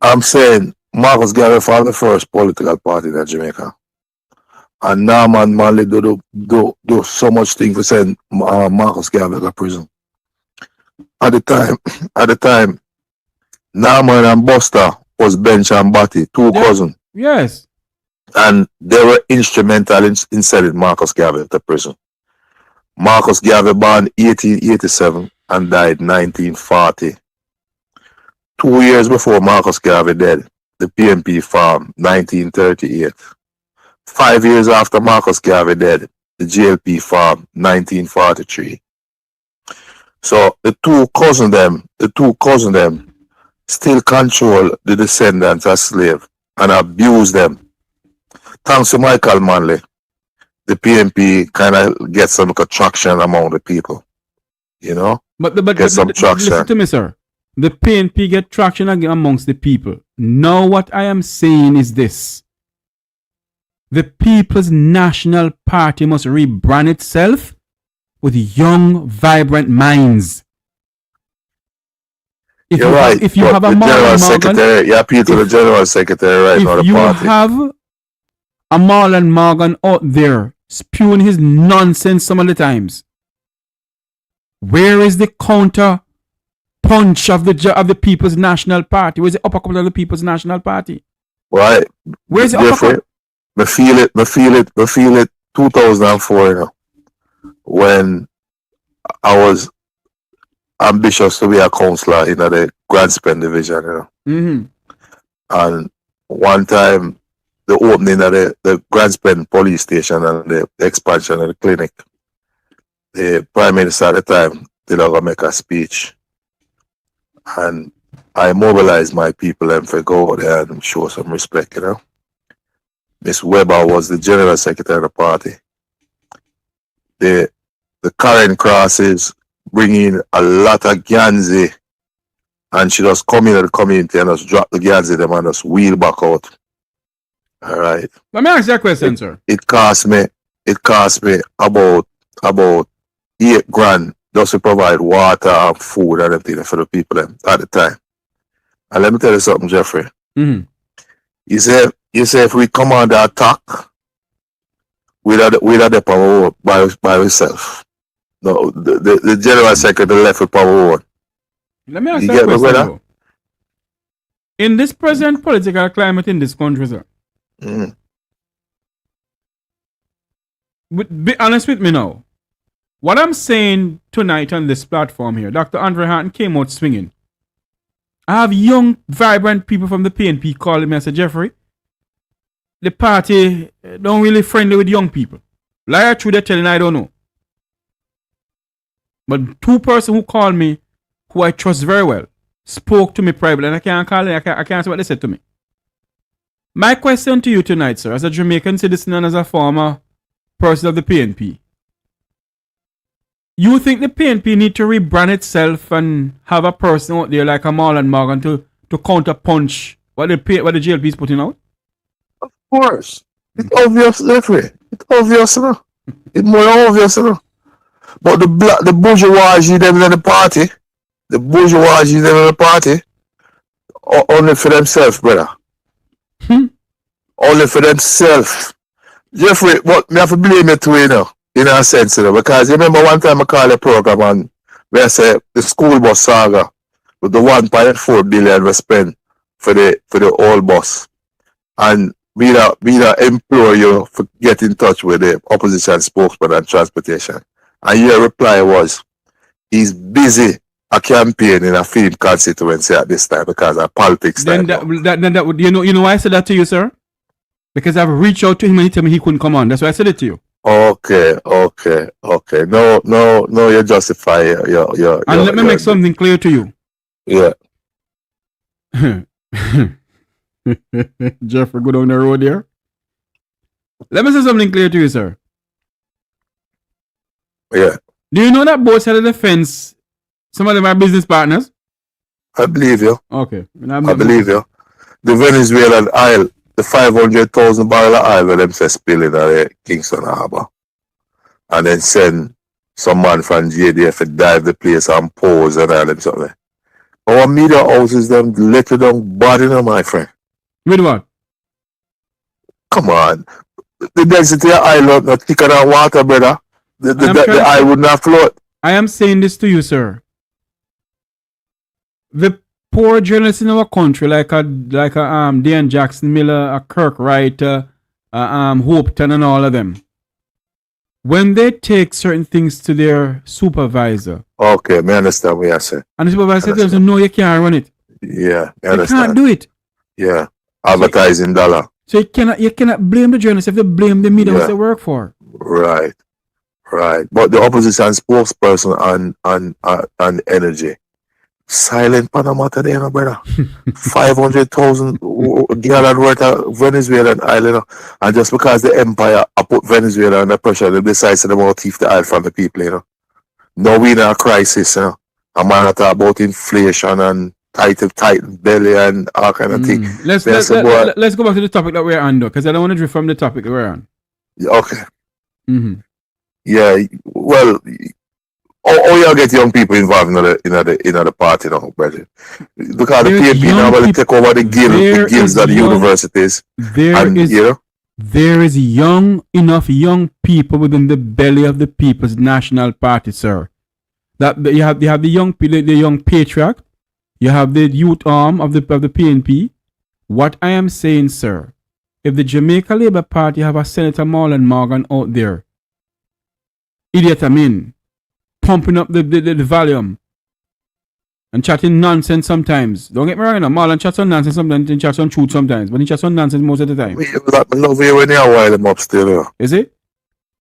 I'm saying Marcus Garvey formed the first political party in Jamaica. And Norman Manley do so much thing for send Marcus Garvey to prison. At the time, Norman and Buster was Bench and Batty, two cousins. Yes. And they were instrumental in sending Marcus Garvey to prison. Marcus Garvey born 1887 and died 1940. 2 years before Marcus Garvey died, the PNP formed 1938. 5 years after Marcus Garvey died, the JLP formed 1943. So the two cousins them still control the descendants of slaves and abuse them. thanks to Michael Manley, the PNP kind of gets some traction among the people. You know? But some traction. listen to me, sir. The PNP get traction amongst the people. Now what I am saying is this. The People's National Party must rebrand itself with young, vibrant minds. If You're right. If you have a General Secretary, you appeal to the General Secretary right now, the you party. have a Marlon Morgan out there spewing his nonsense some of the times, where is the counter punch of the People's National Party? Where's the uppercut of the People's National Party? Right. Where's the uppercut? Me feel it 2004, you know, when I was ambitious to be a councillor in the Grand Spend division, you know. Mm-hmm. And one time, the opening of the Grand Spend police station and the expansion of the clinic, the Prime Minister at the time did not make a speech. And I mobilized my people and for go there and show some respect, you know. Miss Weber was the General Secretary of the party. The Karen Crosses bring in a lot of Ganzi, and she just come in the community and just drop the Ganzi them and just wheel back out. All right. Let me ask you a question, sir. It cost me about $8,000 just to provide water and food and everything for the people at the time. And let me tell you something, Jeffrey. Mm-hmm. You say if we come under attack, we'd have the power by ourselves. No, the General Secretary left with power. Let me ask you a question, though. In this present political climate in this country, sir, be honest with me now. What I'm saying tonight on this platform here, Dr. Andre Haughton came out swinging. I have young, vibrant people from the PNP calling me and say, Jeffrey, the party don't really friendly with young people. Lie or true, they're telling I don't know. But two persons who called me, who I trust very well, spoke to me privately, and I can't call it, I can't say what they said to me. My question to you tonight, sir, as a Jamaican citizen and as a former person of the PNP, you think the PNP need to rebrand itself and have a person out there like a Marlon Morgan to counter punch what the JLP is putting out? Of course. It's obvious, Jeffrey. It's obvious, you know. It's more obvious, you know. But the bourgeoisie them in the party, only for themselves, brother. Only for themselves. Jeffrey, what me have to blame it to, you know, in a sense, you know, because you remember one time I called a program and where I said the school bus saga with the 1.4 billion we spent for the old bus. And we implore you to get in touch with the opposition spokesman and transportation. And your reply was, he's busy a campaign in a film constituency at this time because of politics. Then that would, you know why I said that to you, sir? Because I've reached out to him and he told me he couldn't come on. That's why I said it to you. Okay. No, you justify your and let me make something clear to you. Yeah. Jeffrey, go down the road there. Let me say something clear to you, sir. Yeah. Do you know that both sides of the fence, some of them are business partners? I believe you. Okay. I believe you. The Venezuelan oil, the 500,000 barrel of oil that them say spill in the Kingston Harbour. And then send some man from JDF to dive the place and pose and all them something. Our media houses them little down bad, you know, my friend. With what? Come on. The density of oil not thicker than water, brother. The oil would not float. I am saying this to you, sir. The poor journalists in our country, like Dan Jackson Miller, a Kirk Wright, Haughton, and all of them, when they take certain things to their supervisor. Okay, I understand what you're saying. And the supervisor tells them, no, you can't run it. Yeah, I understand. You can't do it. Yeah, advertising dollar. So you cannot blame the journalists if they blame the media which they work for. Right. But the opposition spokesperson on energy silent Panama today, brother. 500,000 gallon worth of Venezuelan oil, And just because the empire put Venezuela under pressure, they decide to them thief the oil from the people, Now we in a crisis, A man talk about inflation and tight belly and all kind of thing. Let's go back to the topic that we're on, though, because I don't want to drift from the topic that we're on. Okay. Mm-hmm. Yeah, well, how you get young people involved in the party now, brother? Because There's the PNP young now will peop- take over the guilds at the young- universities. There is enough young people within the belly of the People's National Party, sir. That you have the young patriarch, you have the youth arm of the PNP. What I am saying, sir, if the Jamaica Labour Party have a Senator Marlon Morgan out there, idiot, pumping up the volume and chatting nonsense sometimes. Don't get me wrong, Marlon chats on nonsense sometimes and chats on truth sometimes, but he chats on nonsense most of the time. I love you when you while him up still. Is it?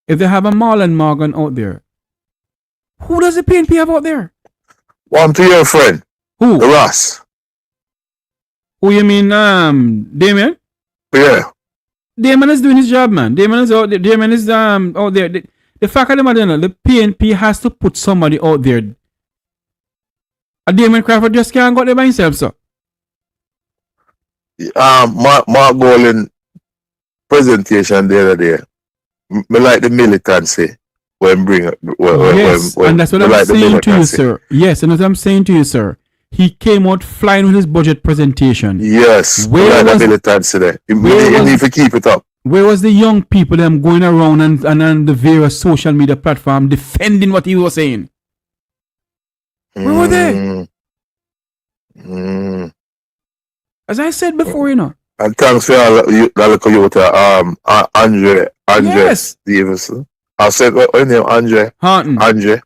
If they have a Marlon Morgan out there, who does the PNP have out there? One to your friend. Who? The Ross. Who you mean, Damien? Yeah. Damien is doing his job, man. Damien is out there. Damien is out there. The fact of the matter, the PNP has to put somebody out there. A Damien Crawford just can't go there by himself, sir. Mark Golan presentation the other day. Me like the militancy when bring yes, when and that's what I'm saying to you, sir. Yes, and that's what I'm saying to you, sir. He came out flying with his budget presentation. Yes, where was the militancy there? He need to keep it up. Where was the young people them going around and on the various social media platform defending what he was saying? Where were they? As I said before, And thanks for all that Andre yes. Stevenson. I said what name Andre? Haughton. Andre.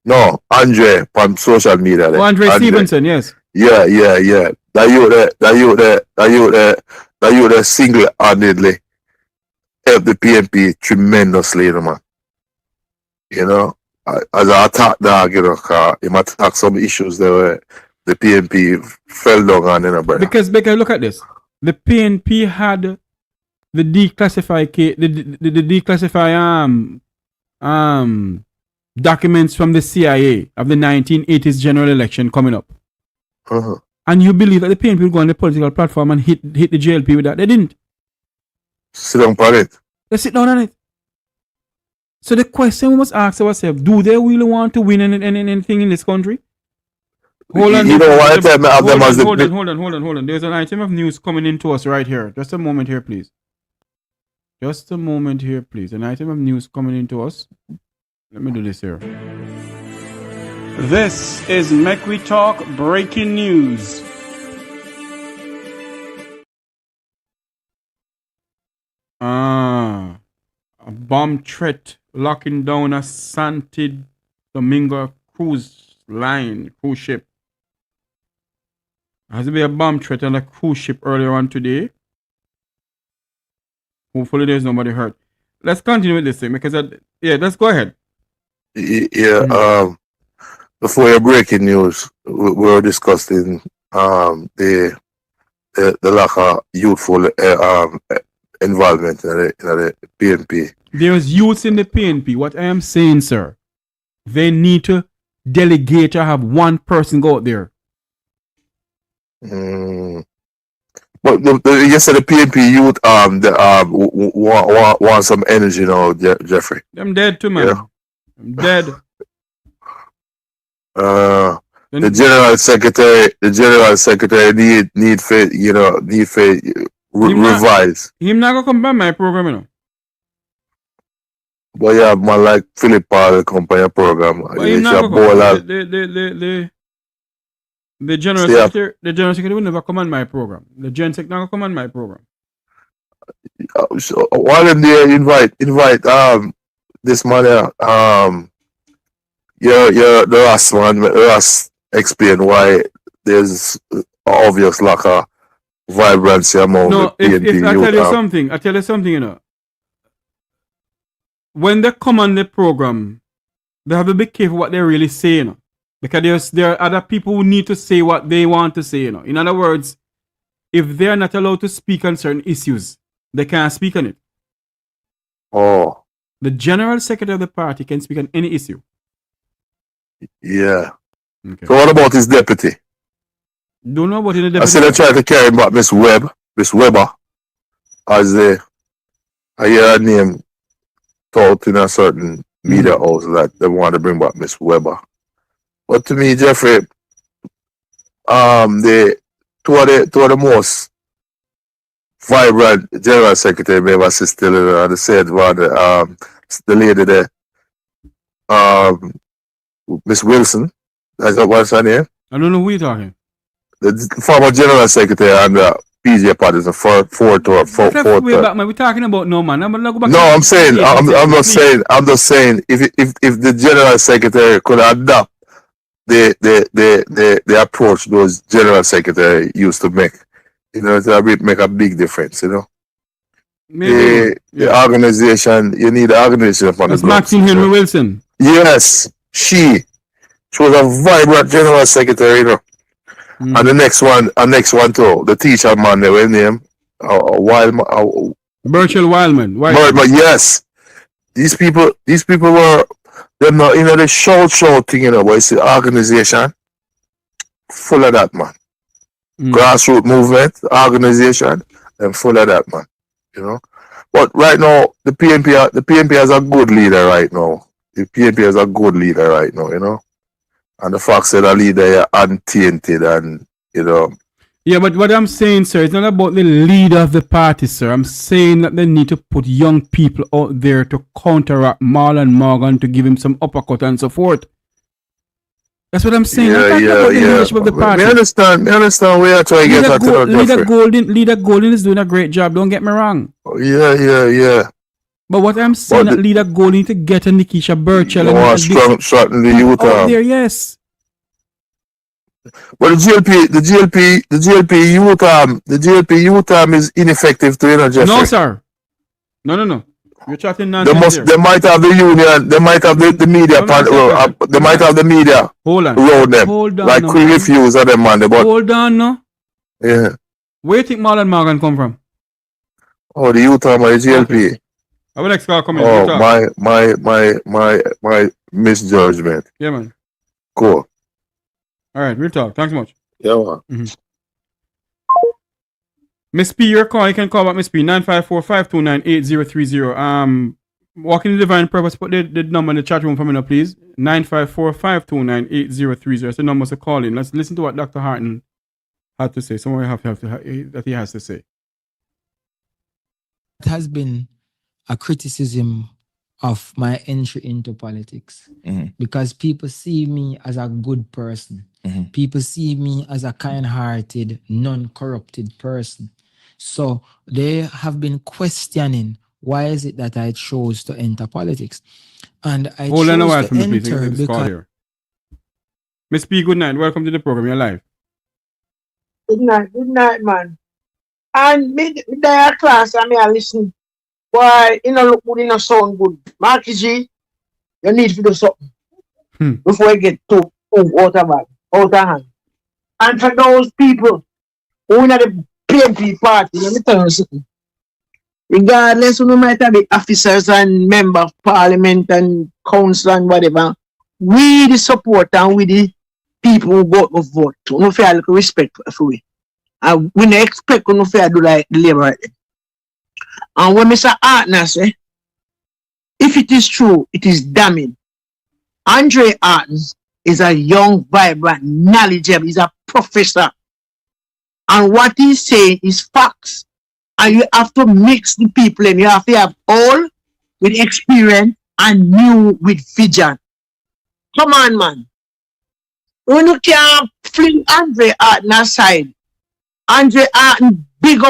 No, Andre from social media. Oh, Andre Stevenson, yes. Yeah. That you there single-handedly help the PNP tremendously, man. As an attack dog, cause he might attack some issues there where the PNP fell down on, brother. Because look at this. The PNP had the declassify documents from the CIA of the 1980s general election coming up. Uh-huh. And you believe that the PNP will go on the political platform and hit the JLP with that? They didn't. Sit down on it. They sit down on it. So the question we must ask ourselves, do they really want to win anything in this country? Hold on. Hold on. There's an item of news coming into us right here. Just a moment here, please. An item of news coming into us. Let me do this here. This is Make We Talk breaking news. A bomb threat locking down a Santo Domingo cruise ship. Has there been a bomb threat on a cruise ship earlier on today? Hopefully there's nobody hurt. Let's continue with this thing because let's go ahead. Yeah, before your breaking news, we were discussing the lack of youthful involvement in the PNP. There's youths in the PNP. What I am saying, sir, they need to delegate or have one person go out there. But you said the PNP youth want some energy now, Jeffrey. I'm dead too, man. Yeah. I'm dead. The general secretary need revise. Him not gonna come back my program, But yeah, man, like Philip Paul come by your program. But him not gonna come. The general secretary will never come on my program. The gen sec not gonna come on my program. So why don't they invite this man here, the last man, Ross explain why there's obvious lack of vibrancy among the PNP if I tell you something, when they come on the program, they have to be careful what they really say, Because there are other people who need to say what they want to say, you know. In other words, if they are not allowed to speak on certain issues, they can't speak on it. Oh, The general secretary of the party can speak on any issue. yeah. Okay. So what about his deputy? Don't know about any I said they tried to carry him back, Miss Weber, as I hear her name taught in a certain media house that they want to bring back Miss Weber. But to me, Jeffrey, the two of the most vibrant general secretary may ever see still the said one, the lady there, Miss Wilson. That's what's her name? I don't know who you're talking. The former general secretary and PJ party is a fourth. Way back, man. We're talking about no man. I'm saying, I'm just saying, if the general secretary could adopt the approach those general secretary used to make, you know, it make a big difference, you know. Maybe, the organization, you need the organization from that's the Maxine Henry Wilson. Yes, she was a vibrant general secretary, you know. And the next one too, the teacher man, they were name Burchell Wildman. But yes, these people were, they're not, you know, the show thing, you know, but it's the organization full of that, man. Grassroots movement, organization, and full of that, man. You know. But right now, the PNP has a good leader right now. The PNP has a good leader right now, you know. And the fact that the leader is untainted and, you know. Yeah, but what I'm saying, sir, it's not about the leader of the party, sir. I'm saying that they need to put young people out there to counteract Marlon Morgan, to give him some uppercut and so forth. That's what I'm saying. I'm talking about the leadership of the party. I understand where you're trying to get at. Leader Golden is doing a great job, don't get me wrong. Yeah. But what I'm saying, that Leader Gold need to get a Nikisha Burchell and strong the youth out there, yes. But the GLP youth is ineffective to, you know, Jeffrey. No, sir. No. You're chatting nonsense. They might have the union, they might have the media they might have the media around them. Hold on. Like Queen Refuse of them, man. But hold on, no. Yeah. Where do you think Marlon Morgan come from? Oh, the youth of my GLP. Okay. Our next call coming. Oh, my misjudgment. Yeah, man. Cool. All right, we'll talk. Thanks so much. Yeah, man. Miss P, your call. You can call back Miss P, 954-529-8030. Walking the Divine Purpose, put the number in the chat room for me now, please. 954-529-8030. That's the number to call in. Let's listen to what Dr. Haughton had to say. Somewhere that he has to say. It has been a criticism of my entry into politics because people see me as a good person. People see me as a kind-hearted, non-corrupted person. So they have been questioning, why is it that I chose to enter politics? And I Hold chose on a while to for me, enter please. because... Here. Miss P, good night. Welcome to the program. You're live. Good night, man. And me there class, I mean, I listen. Boy, you know, look good, you know, sound good. Marky G, you need to do something before you get too out of hand. And for those people who in the PNP party, let me tell you something. Regardless of no matter the officers and members of parliament and council and whatever, we the support and we the people who go to vote. We don't feel like respect for we. And we don't expect we don't feel do like the labor right there. And when Mr. Haughton say, if it is true, it is damning. Andre Haughton is a young, vibrant, knowledgeable, he's a professor. And what he's saying is facts. And you have to mix the people and you have to have old with experience and new with vision. Come on, man. When you can't fling Andre Haughton aside, Andre Haughton big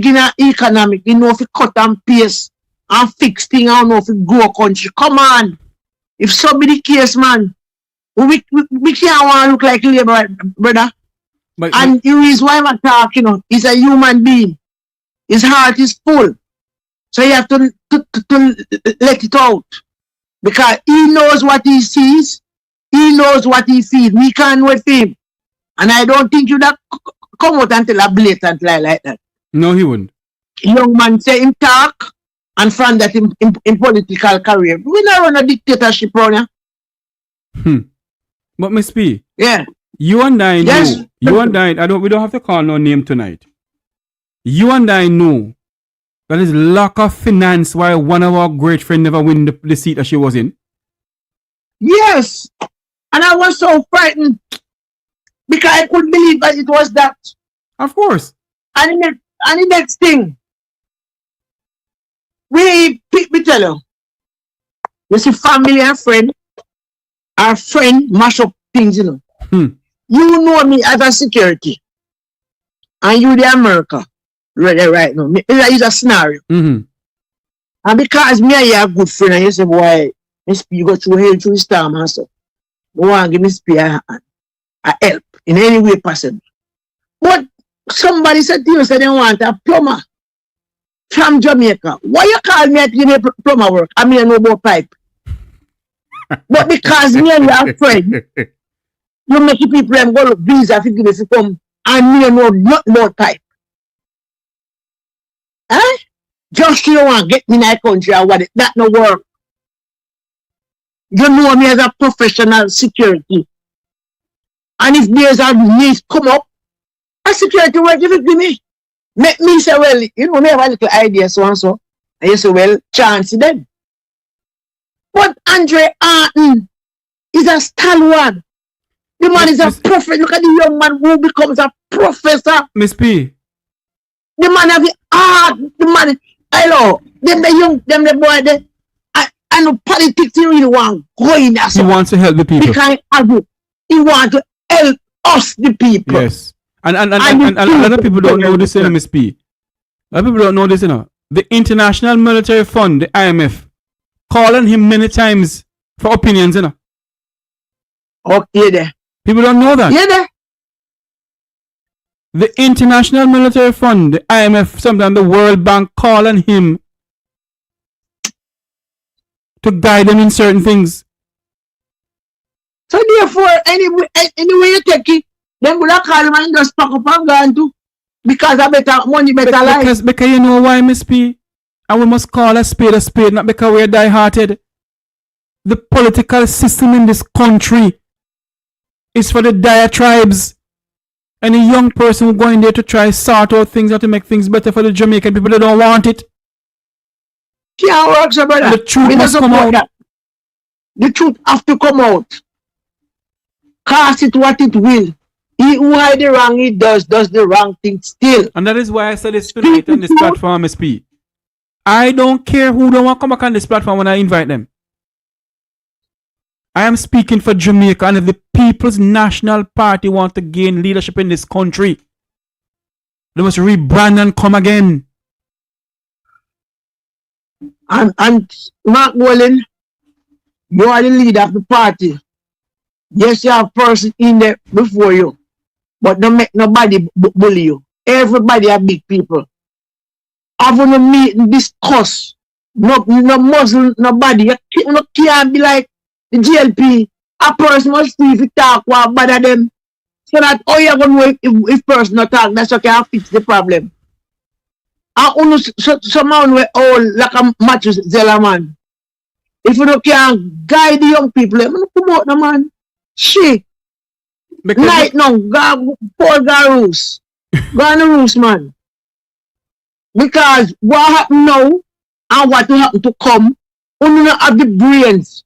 in the economic, you know, if you cut and paste and fix things, I don't know if you grow a country. Come on. If so be the case, man, we can't want to look like labor, brother. And the reason why I'm talking, you know, he's a human being. His heart is full. So you have to let it out. Because he knows what he sees. He knows what he feels. We can't wait for him. And I don't think you'd have come out and tell a blatant lie like that. No, he wouldn't. Young man say him talk and from that in political career. We not run a dictatorship around here. But Miss P, Yeah. you and I know. Yes. You and I we don't have to call no name tonight. You and I know that is lack of finance why one of our great friends never win the seat that she was in. Yes. And I was so frightened because I couldn't believe that it was that. Of course. And the next thing, we tell you see, family and friend, our friend mash up things, you know. You know me as a security, and you the America, right now. I use a scenario. And because me and you are good friend, and you say, boy, Miss P, you go through hell through the storm and so. You want to give Miss P a help in any way possible. But somebody said to you, say they want a plumber from Jamaica. Why you call me to give me plumber work? I mean, I know about pipe. But because me and you are friends, you make people them go look visa if you come and me know nothing about pipe. Eh? Just you want to get me in that country or what? That no work. You know me as a professional security. And if there's a need come up, a security work give it to me. Make me say, well, you know, me have a little idea, so and so. And you say, well, chance then. But Andre Haughton is a stalwart. The man is a prophet. Look at the young man who becomes a professor. Miss P. The man have the art. The man, hello, them the young, them the boy, the, and the politics he really want going there. He wants to help the people. He want to help us, the people. Yes. And a lot of people don't know this, Miss P. A lot of people don't know this, you know. The International Monetary Fund, the IMF, calling him many times for opinions, you know. Okay, there. People don't know that. Yeah, there. The International Monetary Fund, the IMF, sometimes the World Bank calling him to guide them in certain things. So therefore, anyway you take it, then would have call him and just pack up and go and do. Because I better money, better life. Because you know why, Miss P? And we must call a spade, not because we're die-hearted. The political system in this country is for the diatribes. And a young person who go in there to try sort out things how to make things better for the Jamaican people, they don't want it. Can't work, so brother. The truth must come out. That. The truth have to come out. Cast it what it will. He who hide the wrong, he does the wrong thing still. And that is why I said this tonight on this platform, SP. I don't care who don't want to come back on this platform when I invite them. I am speaking for Jamaica, and if the People's National Party want to gain leadership in this country, they must rebrand and come again. And Mark Wallen, you are the leader of the party. Yes, you have a person in there before you, but don't make nobody bully you. Everybody are big people. Having a meet and discuss. No muzzle, nobody. You can't be like the GLP. A person must see if you talk what bother them. So that all you're going to know if person not talk, that's okay, I'll fix the problem. And someone will all like a mattress zeller man. If you don't can guide the young people, I'm going to promote the man. Shit. Night now, go roost. Go on the roost, man. Because what happened now and what will happen to come, you don't have the brains.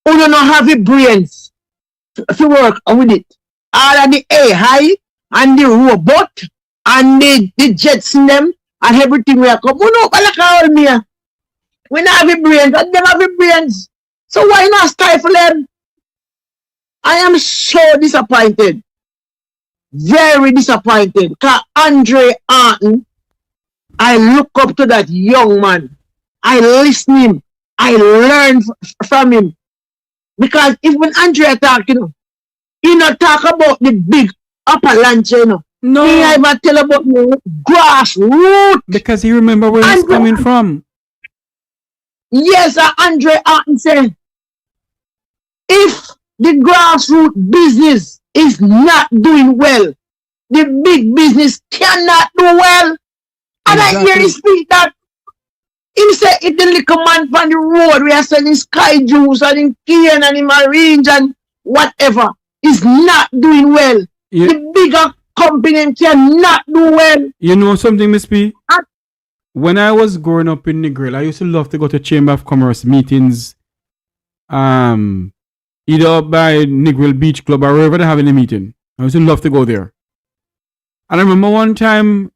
You don't have the brains to work with it. All of the AI and the robot and the jets in them and everything will come. You know, like all me. We don't have the brains, and them have the brains. So why not stifle them? I am so disappointed. Very disappointed. Because Andre Haughton, I look up to that young man. I listen to him. I learn from him. Because if when Andre talk, you know, he not talk about the big upper lunch, you know. No. He even tell about the grassroots. Because he remember where he's coming from. Yes, Andre Haughton said, if the grassroots business is not doing well. The big business cannot do well. And I hear Exactly. him speak that. He said if the little man from the road we are selling sky juice and in cane and in marines and whatever is not doing well. You, The bigger company cannot do well. you know something, Miss P? And When I was growing up in Negril, I used to love to go to Chamber of Commerce meetings, either up by Negril Beach Club or wherever they have any meeting. I used to love to go there. And I remember one time,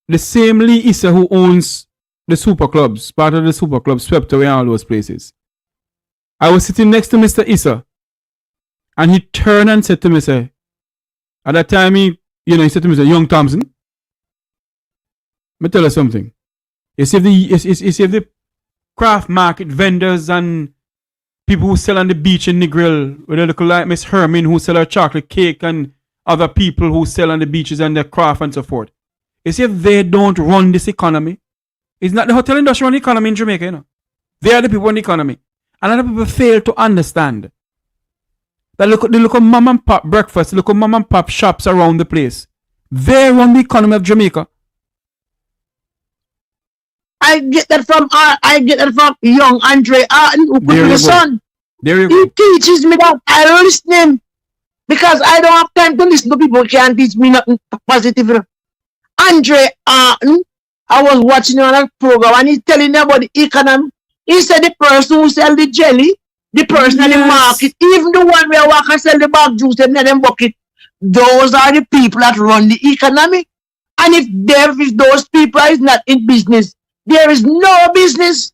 the same Lee Issa who owns the super clubs, part of the super club, swept away all those places. I was sitting next to Mr. Issa, and he turned and said to me, say, at that time, he said to me, say, Young Thompson, let me tell you something. You see the craft market vendors and people who sell on the beach in Negril, where they look like Miss Herman who sell her chocolate cake and other people who sell on the beaches and their craft and so forth. You see if they don't run this economy, it's not the hotel industry run the economy in Jamaica, you know. They are the people in the economy. And other people fail to understand that look at mom and pop breakfast, look at mom and pop shops around the place. They run the economy of Jamaica. I get that from young Andre Haughton, who could There be you the go. son. There you He go. teaches me that. I listen him because I don't have time to listen to people who can't teach me nothing positive. You know. Andre Haughton, I was watching him on a program and he's telling me about the economy. He said the person who sell the jelly, the person in the Yes. market, even the one where walk and sell the bag juice, them in them bucket, those are the people that run the economy. And if those people is not in business, there is no business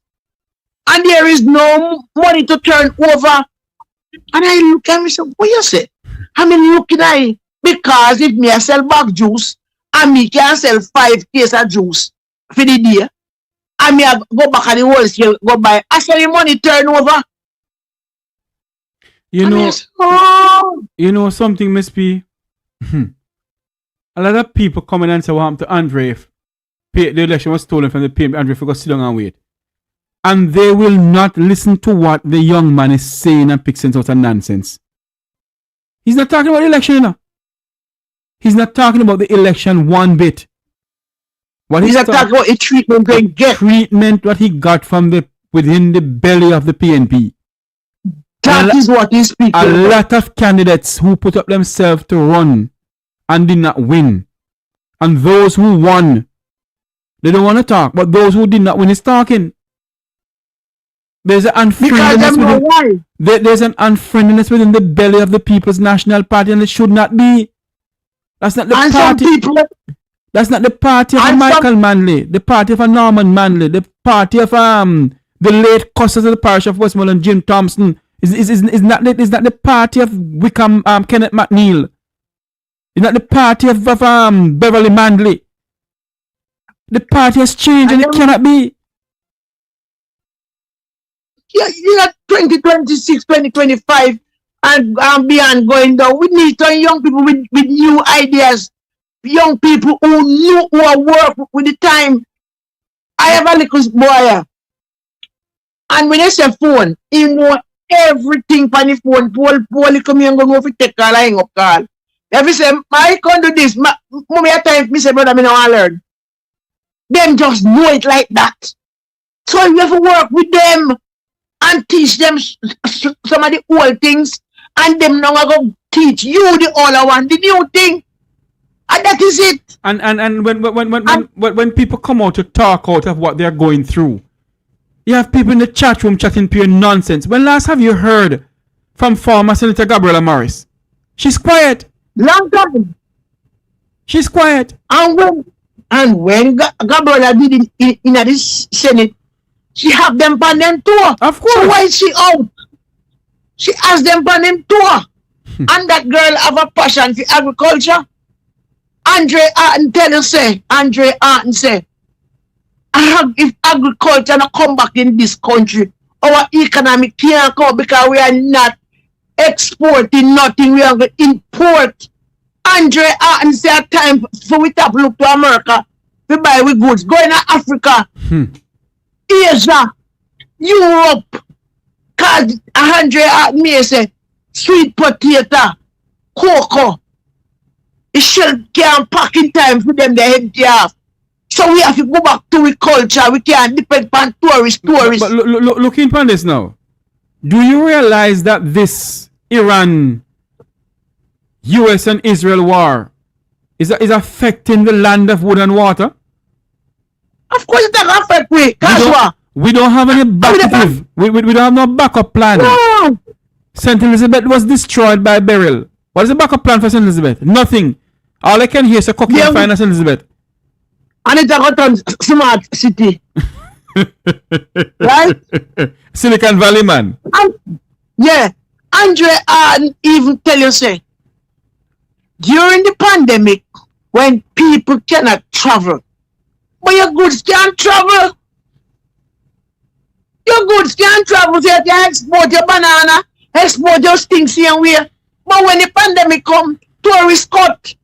and there is no money to turn over. And I look at me and say, what you say? I mean, looking at it, because if me I sell bag juice and me can sell 5 cases of juice for the day, and me I go back at the wholesale, go buy, I sell the money turn over. You And know, I say, oh, you know something, Miss P? A lot of people come in and say what happened to Andre if the election was stolen from the PNP. Andre forgot to sit down and wait. And they will not listen to what the young man is saying and pick sense out of nonsense. He's not talking about the election, you know. He's not talking about the election one bit. What he's not talking about the treatment they get. treatment what he got from within the belly of the PNP. That is what he's speaking A about. lot of candidates who put up themselves to run and did not win. And those who won, they don't want to talk. But those who did not win is talking. There's an Because them know unfriendliness why. there's an unfriendliness within the belly of the People's National Party, and it should not be. That's not the And some party. people, That's not the party of a and Michael Manley, the party of a Norman Manley, the party of the late custodian of the parish of Westmoreland, Jim Thompson. Is not the party of Wickham Kenneth McNeil. It's not the party of Beverly Manley. The party has changed and it cannot be. yeah, 2026, 2025, and beyond going down. We need some young people with new ideas. Young people who are work with the time. I have a little boy, and when I say phone, he know everything from the phone. Paul come here and go over take call, I hang up call. If he say, I can't do this, mommy at times, me say, brother, me don't want to learn. Them just know it like that. So you have to work with them and teach them some of the old things, and them now go teach you the other one, the new thing. And that is it. And when people come out to talk out of what they're going through, you have people in the chat room chatting pure nonsense. When last have you heard from former Senator Gabriela Morris? She's quiet. Long time. She's quiet. And when Gabriela did in this Senate, she have them on them tour. Of course. So why is she out? She has them on them tour. And that girl have a passion for agriculture. Andre Haughton say, if agriculture not come back in this country, our economy can't come because we are not exporting nothing, we are going to import. Andre Haughton say a time for we tap look to America, we buy we goods, going to Africa, Asia, Europe, because Andre Haughton may say, sweet potato, cocoa. The shell can't pack in time for them, they empty off. So we have to go back to our culture. We can't depend on tourists. But looking upon this now, do you realize that this Iran, US and Israel war is affecting the land of wood and water? Of course it doesn't affect me. We don't have any backup. We don't have no backup plan. No. St. Elizabeth was destroyed by burial. What is the backup plan for St. Elizabeth? Nothing. All I can hear is a cooking fire in St. Elizabeth. And it's a smart city. Right? Silicon Valley, man. Yeah. Andre even tell you, say, during the pandemic, when people cannot travel, but your goods can't travel. Your goods can't travel, so you can export your banana, export your things here and where. But when the pandemic come, tourists cut.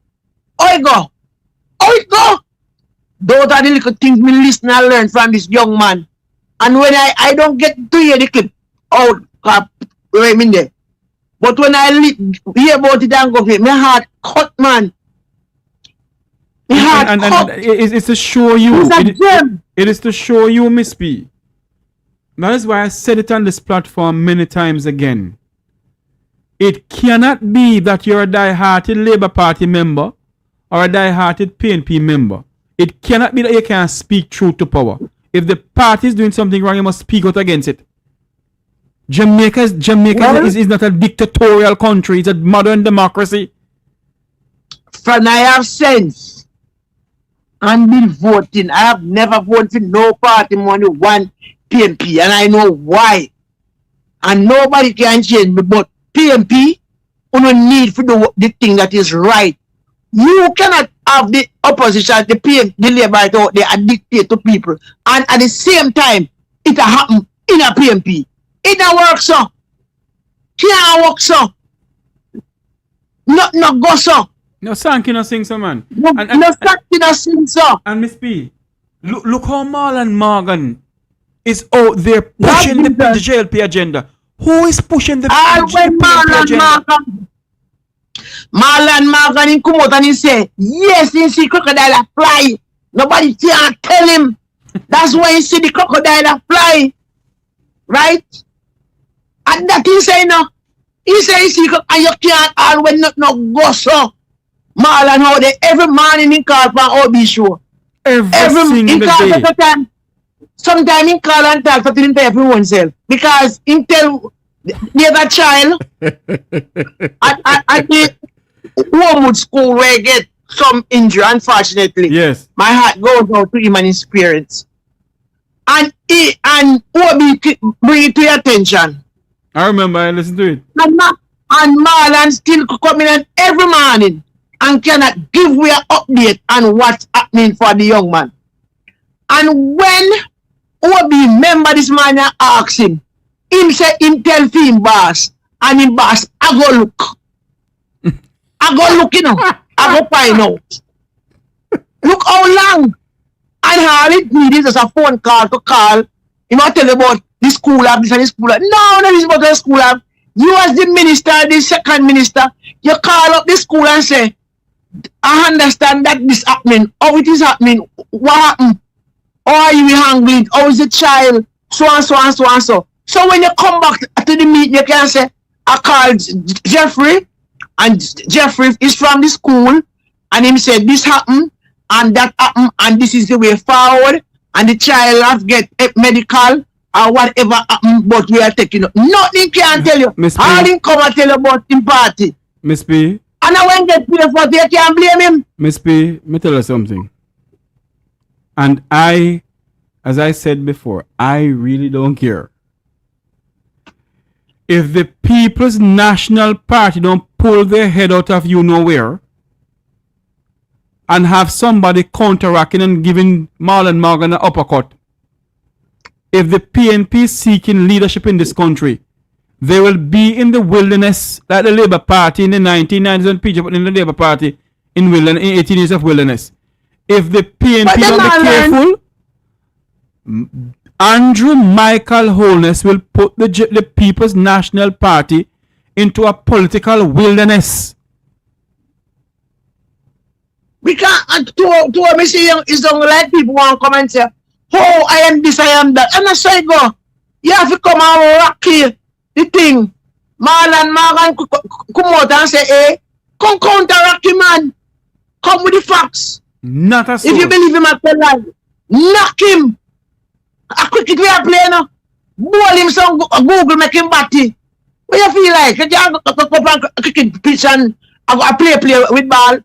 How it go? How it go? Those are the little things me listen and learn from this young man. And when I don't get to hear the clip, I'm in there. But when I hear about it and go, my heart cut, man. My heart cut. And it's to show you. It is to show you, Miss P. That is why I said it on this platform many times again. It cannot be that you're a die-hearted Labour Party member or a die-hearted PNP member. It cannot be that you can't speak truth to power. If the party is doing something wrong, you must speak out against it. Jamaica is not a dictatorial country. It's a modern democracy. From I have sense and been voting. I have never voted for no party more than one PNP, and I know why. And nobody can change me, but PNP, you don't need to do the thing that is right. You cannot have the opposition, the Labour out there and dictate to people. And at the same time, it happen in a PNP. It don't work so. Can't work so. No go so. No Sankey no sing so, man. No Sankey no sing so. And Miss P, look how Marlon Morgan is out there pushing the JLP agenda. Who is pushing the JLP agenda? Marlon Morgan in come out and he say, yes, he see crocodile fly. Nobody can tell him. That's why he see the crocodile fly. Right? And that he say no. He say he see and you can't always not go so. Marlon out there every morning in call for OB show. Every single day. Sometimes he call and talk to him for everyone self. Because he tell the other child at the Wormwood school where he get some injury, unfortunately. Yes. My heart goes out to him and his parents. And OB bring it to your attention. I remember, I listened to it. And Marlon still come in every morning and cannot give me an update on what's happening for the young man. And when OB remember this man and ask him say him tell him boss, and him boss, I go look. I go look, you know. I go find out. Look how long. And all it needs is just a phone call to call. You know, tell about the school of this and the school of. No, this is about the school of. You as the minister, the second minister, you call up the school and say, I understand that this happening. How it is happening? What happened? How are you handling? How is the child? So and so and so and so. So when you come back to the meeting, you can say, I called Jeffrey, and Jeffrey is from the school, and him said this happened, and that happened, and this is the way forward, and the child has get medical, or whatever happened, but we are taking up. Nothing can tell you. All him come and tell you about him party. Miss P. And I when get paid for it, you can't blame him. Miss P, let me tell you something. And I, as I said before, I really don't care. If the People's National Party don't pull their head out of you nowhere and have somebody counteracting and giving Marlon Morgan an uppercut, if the PNP is seeking leadership in this country, they will be in the wilderness like the Labour Party in the 1990s when PJ put in the Labour Party in 18 years of wilderness. If the PNP don't be careful, Andrew Michael Holness will put the People's National Party into a political wilderness. We can't, to me see is don't like people want to come and say, oh, I am this, I am that. And that's how it go. You have to come and rock here, the thing. Marlon come out and say, hey, come counteract him, man. Come with the facts. Not a soul. If you believe him at the line, knock him. A quick it we are playing now. Ball him some Google make him batty. What you feel like? You go up and cricket pitch and I play with ball.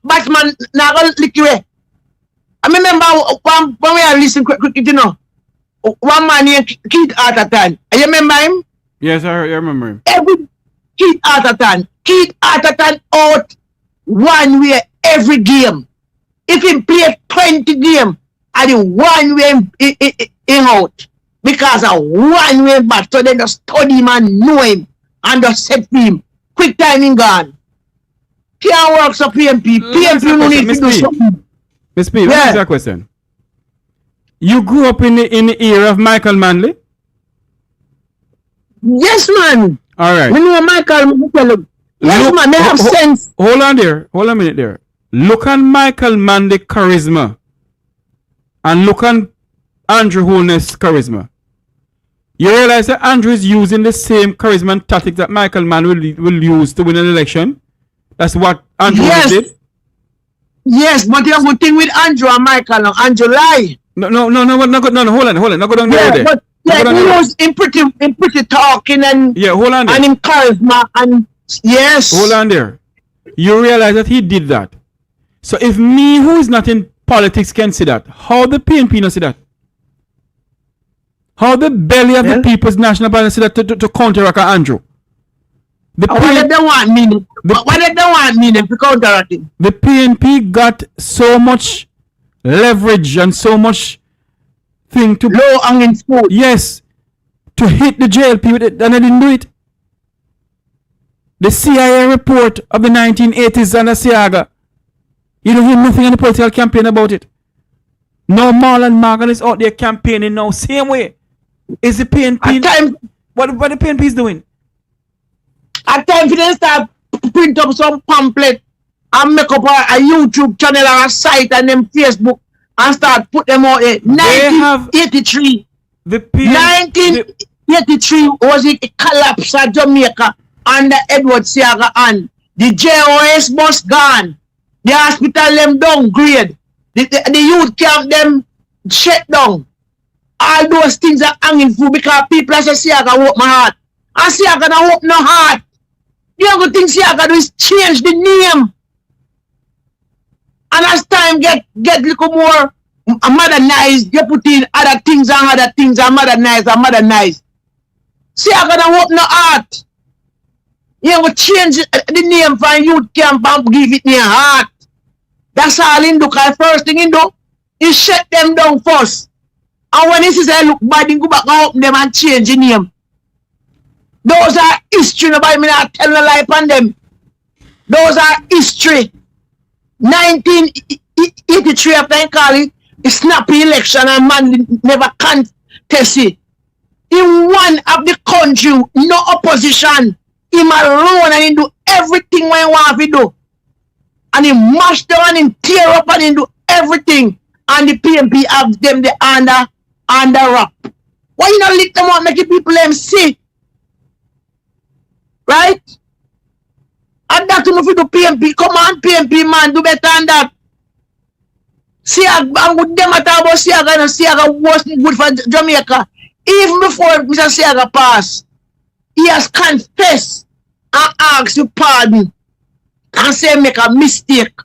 Batman now go lick you. I remember when we are listening cricket, you know. One man named Keith Haughton. You remember him? Yes, I remember him. Every Keith Haughton. Keith Haughton out one way every game. If he play 20 games, I do one way in out. Because of one way back. So they just study him and know him. And just set him. Quick timing gone. Can't work so PNP. PNP no need to do something. Miss P, what is that question? You grew up in the era of Michael Manley? Yes, man. All right. We know Michael. Yes, man. They have sense. Hold on there. Hold a minute there. Look at Michael Manley charisma. And look at Andrew Holness charisma. You realize that Andrew is using the same charisma and tactics that Michael Manley will use to win an election? That's what Andrew did? Yes, but you have a thing with Andrew and Michael. Andrew lie. No, hold on. Not go down there. But he was in pretty talking and hold on there. And in charisma and yes. Hold on there. You realize that he did that. So if me who is not in politics can see that, how the PNP not see that? How the belly of the People's National Party see that to counteract Andrew? What did they want meaning? What did they want meaning to counteract him? The PNP got so much leverage and so much thing to low hanging fruit. Yes, to hit the JLP with it, and they didn't do it. The CIA report of the 1980s and the Siaga, you don't hear nothing in the political campaign about it. No, Marlon Morgan is out there campaigning now, same way. Is the PNP what the PNP is doing? At times they start print up some pamphlet and make up a YouTube channel or a site and then Facebook and start put them out there. 1983. 1983 was it a collapse at Jamaica under Edward Siaga and the JOS bus gone. The hospital them downgrade. The youth camp them shut down. All those things are hanging through because people say Siaga woke my heart. And Siaga don't woke no heart. The only thing Siaga do is change the name. And as time get little more modernized, you put in other things and modernized. Siaga don't woke no heart. You will change the name for youth camp and give it near heart. That's all in do. Because first thing in do is shut them down first. And when he says I look bad, he go back and open them and change the name. Those are history. Nobody may not tell a lie upon them. Those are history. 1983 after I call it a snappy election and man never contest it. He won of the country, no opposition. Him alone and he do everything when he want to do. And he mash down and tear up and he do everything. And the PNP have them the under wrap. Why you not lick them out, make the people them see? Right? And that's enough to PNP. Come on, PNP man, do better than that. See, I'm with them at about Siaga and Siaga wasn't good for Jamaica. Even before Mr. Siaga passed, he has confessed and asked you pardon and say make a mistake.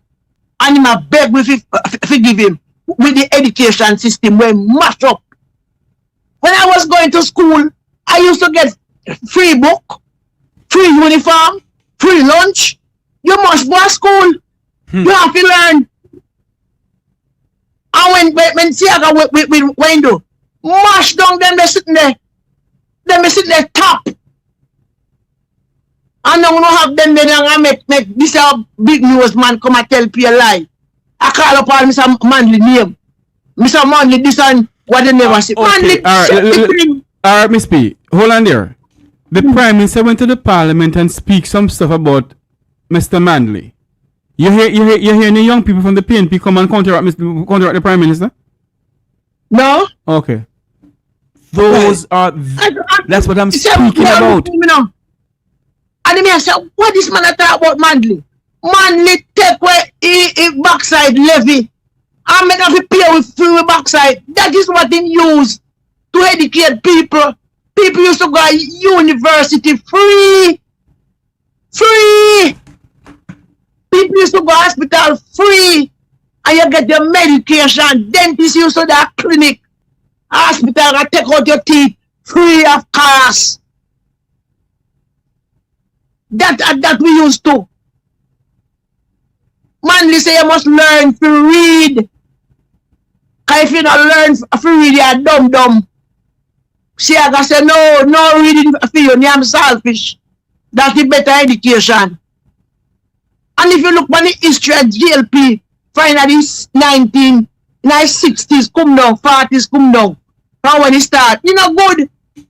And he might beg me forgive him with the education system where mashed up. When I was going to school, I used to get free book, free uniform, free lunch. You must go to school. You have to learn. And when Siaga with window, mash down them, they sitting there. Them they sitting there top. And now we don't have them there and make this big news man come and tell people a lie. I call up all Mr. Manley name. Mr. Manley this and what they never say. Okay. Manley, Alright, Miss P, hold on there. the Prime Minister went to the Parliament and speak some stuff about Mr. Manley. You hear any young people from the PNP come and counteract the Prime Minister? No. Okay. Those are that's what I'm speaking about. And me say, what this man talk about Manley? Manley take away he backside levy and make have to pay with free backside. That is what they use to educate people. People used to go to university free. Free. People used to go to hospital free. And you get your medication. Dentists used to that clinic. Hospital and take out your teeth free of cost. That we used to. Manly say you must learn to read. If you don't learn to read, you're dumb. See, I can say, no reading for you, I'm selfish. That's the better education. And if you look at the history of GLP, finally 1960s come down, 40s come down. From when it start, you know, good.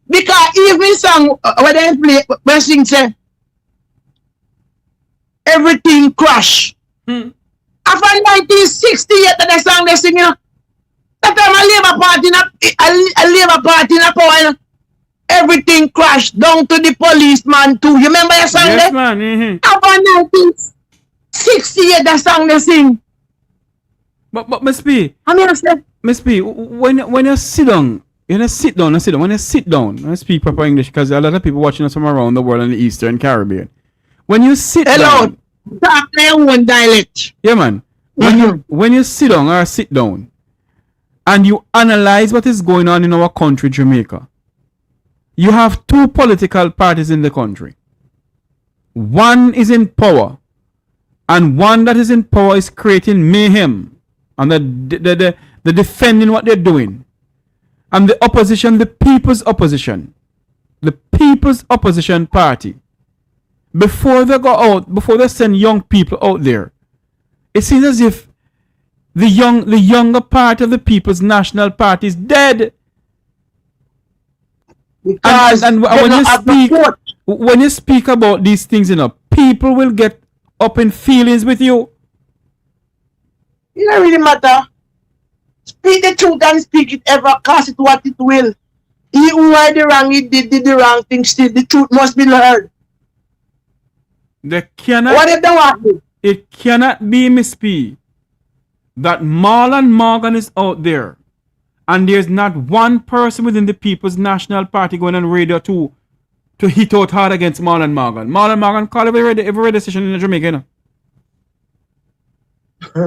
Because even song, when they play, when sing say, everything crash. After 1968, that song they sing, you know, that time a Labour Party in a power, you know, everything crashed down to the policeman too. You remember that song? Yes, there? man. Mm-hmm. After 1968, that song they sing. But Miss P, I mean, I said, Miss P, when you sit down, when you sit down, I speak proper English because a lot of people watching us from around the world in the Eastern Caribbean. When you sit down, talk their own dialect. Yeah, man. When you sit down or sit down and you analyze what is going on in our country, Jamaica, you have two political parties in the country. One is in power, and one that is in power is creating mayhem, and they're defending what they're doing. And the opposition, the People's Opposition Party, before they go out, before they send young people out there, it seems as if the younger part of the People's National Party is dead. Because and when you speak about these things, you know, people will get up in feelings with you. It don't really matter. Speak the truth and speak it ever, cast it what it will. He who had the wrong, he did the wrong thing still. The truth must be heard. What if they want to? It cannot be, Miss P, that Marlon Morgan is out there and there's not one person within the People's National Party going on radio to hit out hard against Marlon Morgan. Marlon Morgan call every radio station in Jamaica, you know?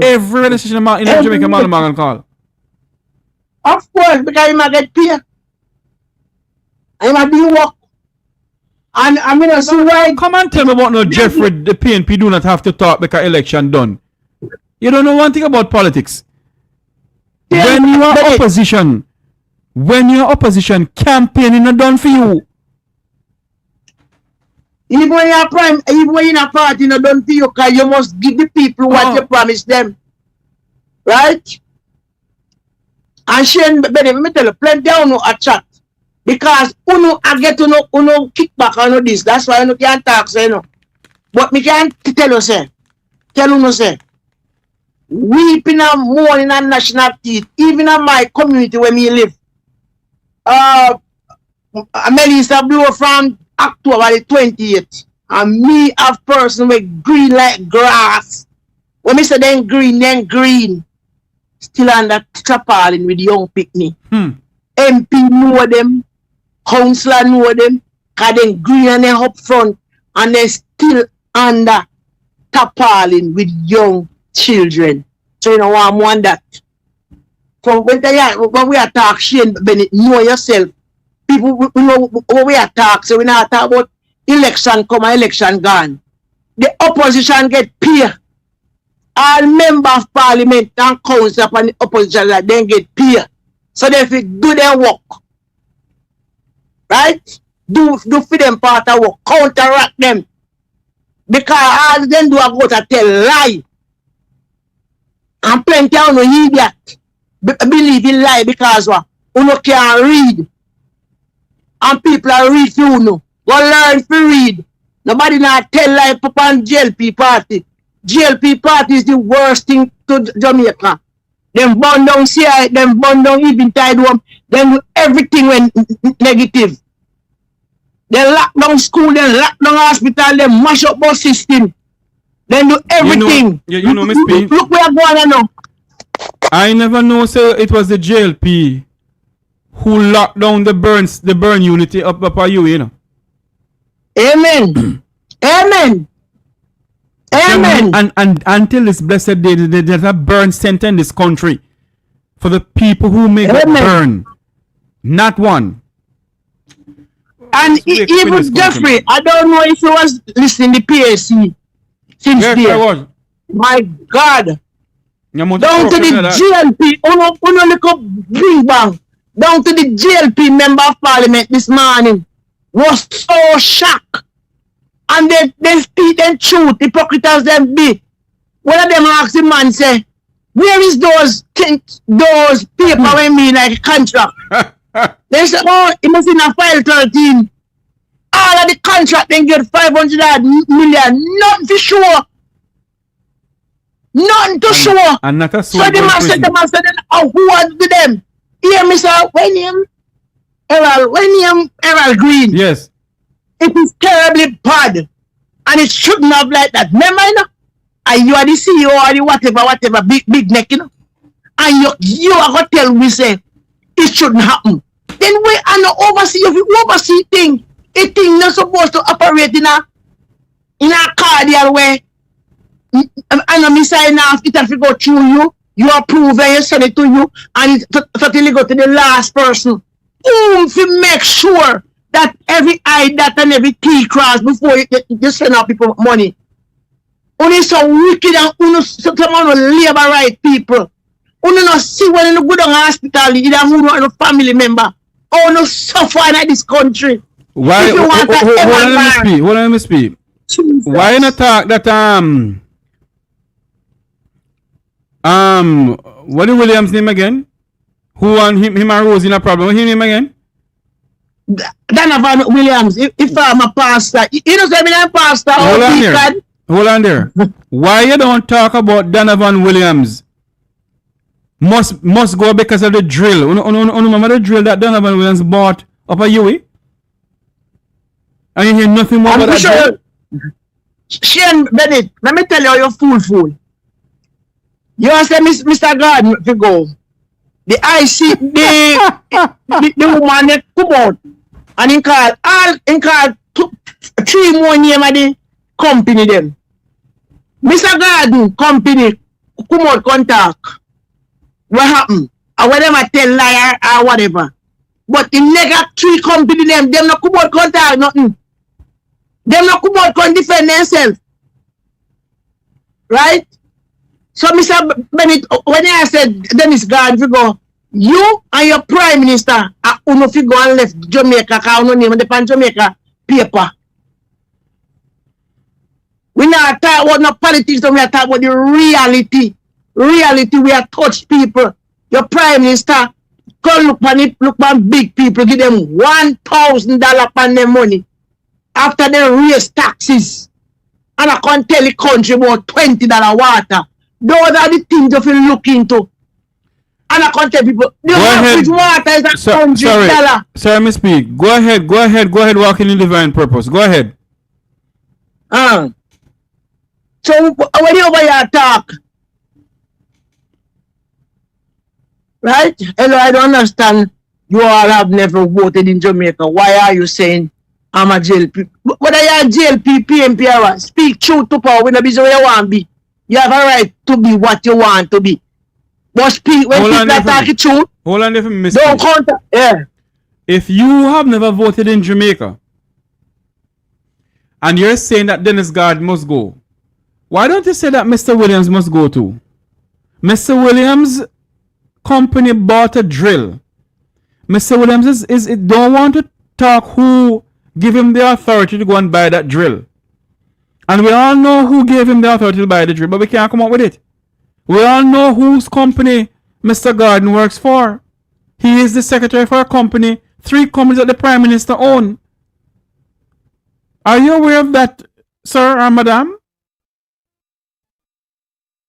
Every radio station in Jamaica, Marlon Morgan call. Of course, because he might get paid. He might do work. And I mean, see why. Come and tell me about no Jeffrey, the PNP do not have to talk because election done. You don't know one thing about politics. Yeah, when you are opposition, campaigning not done for you. Even when you're in a party, not done for you, because you must give the people what you promise them. Right? And Shane, let me tell you, plenty of no a chat. Because I get to know kickback on this. That's why I can't talk, say no. But me can't tell you, say. Weeping and mourning and national teeth, even in my community where me live. Melissa blew from October the 28th. And me have person with green like grass. When me say then green. Still under tarpaulin with young picnic. MP know them. Councillor know them. Because they green and they up front. And they still under tarpaulin with young children. So you know I want that. So when we attack Shane Bennett, know yourself. People we know when we attack, so we not talk about election come and election gone. The opposition get paid. All members of parliament and council and the opposition like then get paid. So they do their work. Right? Do for them part of work. Counteract them. Because all them do are go to tell lie. And plenty of no idiot believe in lie because what? You can't read. And people are read for you. Go learn to read. Nobody not tell lie upon JLP party. JLP party is the worst thing to Jamaica. Them burn down CI, them burn down even tide home, them do everything when negative. They lock down school, they lock down hospital, they mash up bus system. They do everything. You know, Miss P. Look where I'm going now. I never know, sir, it was the JLP who locked down the burn unity up at you know. Amen. Amen. Amen. And until this blessed day, there's a burn center in this country for the people who make it burn. Not one. And even Jeffrey, I don't know if he was listening to PAC since yes, there. I was. My God. Down to the GLP, uno look up bring bang. Down to the GLP member of parliament this morning was so shocked. And they speak and truth, hypocrite as them be. One of them ask the man say, where is those paper when me like a contract? They say, oh, it must in a file 13. All of the contract then get 500 million. Nothing for sure. Nothing to show. And not a so the man said, oh, who was to them? Here, Mr. William Errol Green. Yes. It is terribly bad. And it shouldn't have like that. Remember, you know? And you are the CEO or the whatever, big neck, you know? And you are going to tell me, say, it shouldn't happen. Then we are not oversee. If you oversee thing, a thing not supposed to operate in a cardiac way. And me sign off, it has to go through you approve and you send it to you, and it totally go to the last person. To make sure that every I dot and every T cross before you send out people money. Only so wicked and some labor right people. Only not see when you go to hospital, you don't have a family member. Oh no, suffer in this country. Why? Hold on, Miss P. Why not talk that what is Williams' name again? Who won him and Rose in a problem? What's his name again? Donovan Williams. If I'm a pastor, you know I'm a pastor. Hold on there. Why you don't talk about Donovan Williams? Must go because of the drill. Remember the drill that Donovan Williams bought up at UWI? And you hear nothing more about that drill? Shane Bennett, let me tell you, you're fool. You ask Mr. Garden to go. The IC, the woman that come out and he called 3 more names of the company them. Mr. Garden company come out contact. What happened? Or whatever tell liar or whatever. But the nigga 3 company them not come out contact nothing. Them not come out can defend themselves. Right? So Mr. Bennett, when I said Dennis Garden, you go, you and your prime minister are uno fi go and left Jamaica, because uno name the pan Jamaica paper. We not talk about no politics, we are talking about the reality. Reality, we are touch people. Your prime minister, go look on it, look on big people, give them $1,000 on their money after they raise taxes. And I can't tell the country about $20 water. Those are the things you feel look into. And I can't tell people, the average water is $100. Sorry, Miss P. Go ahead, walking in divine purpose. Go ahead. So when you over here talk, right? Hello, I don't understand. You all have never voted in Jamaica. Why are you saying I'm a JLP? Whether you're a JLP, PNP, or what, speak truth to power when you be where you want to be. You have a right to be what you want to be. But speak when people are talking truth. Hold on there for me, Miss Don't contact. Yeah. If you have never voted in Jamaica and you're saying that Dennis Garden must go, why don't you say that Mr. Williams must go too? Mr. Williams' company bought a drill. Mr. Williams don't want to talk who give him the authority to go and buy that drill. And we all know who gave him the authority to buy the drill, but we can't come up with it. We all know whose company Mr. Garden works for. He is the secretary for a company, 3 companies that the Prime Minister owns. Are you aware of that, sir or madam?